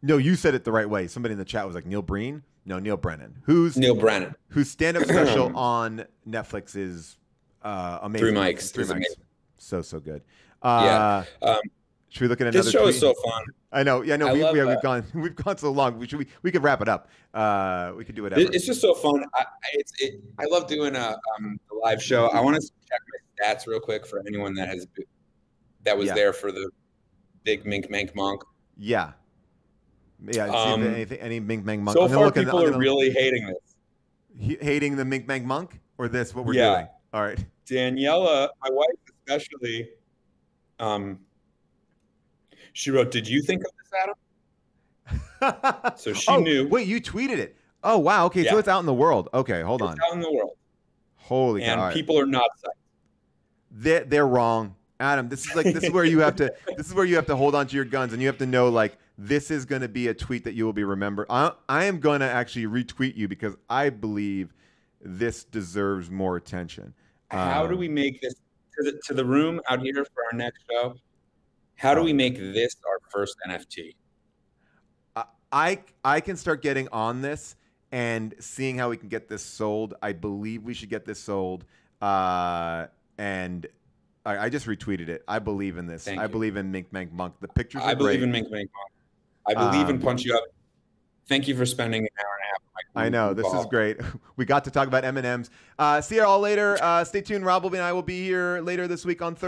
No, you said it the right way. Somebody in the chat was like Neil Breen. No, Neil Brennan. Who's Neil Brennan? Whose stand-up special on Netflix is amazing. Three mics. So good. Should we look at another? This show tweet? is so fun. I know. Yeah, no, we've gone so long. We could wrap it up. We could do whatever. It's just so fun. I love doing a live show. I want to check my stats real quick for anyone that was there for the big Mink Mank Monk. Yeah. See if any Mink Mank Monk. So far, people are really hating this. Hating the Mink Mank Monk or this? What we're doing? All right. Daniela, my wife especially. She wrote, "Did you think of this, Adam?" So she knew. Wait, you tweeted it. Oh, wow. Okay, so it's out in the world. Okay, hold on. It's out in the world. Holy cow. And people are not psyched. They're wrong. Adam, this is where you have to hold on to your guns, and you have to know like this is going to be a tweet that you will be remembered. I am going to actually retweet you because I believe this deserves more attention. How do we make this to the room out here for our next show? How do we make this our first NFT? I can start getting on this and seeing how we can get this sold. I believe we should get this sold. And I just retweeted it. I believe in this. I believe in Mink Mank Monk. The pictures are great. I believe in Mink Mank Monk. I believe in Punch You Up. Thank you for spending an hour and a half. I know. This is great. We got to talk about M&Ms. See you all later. Stay tuned. Rob and I will be here later this week on Thursday.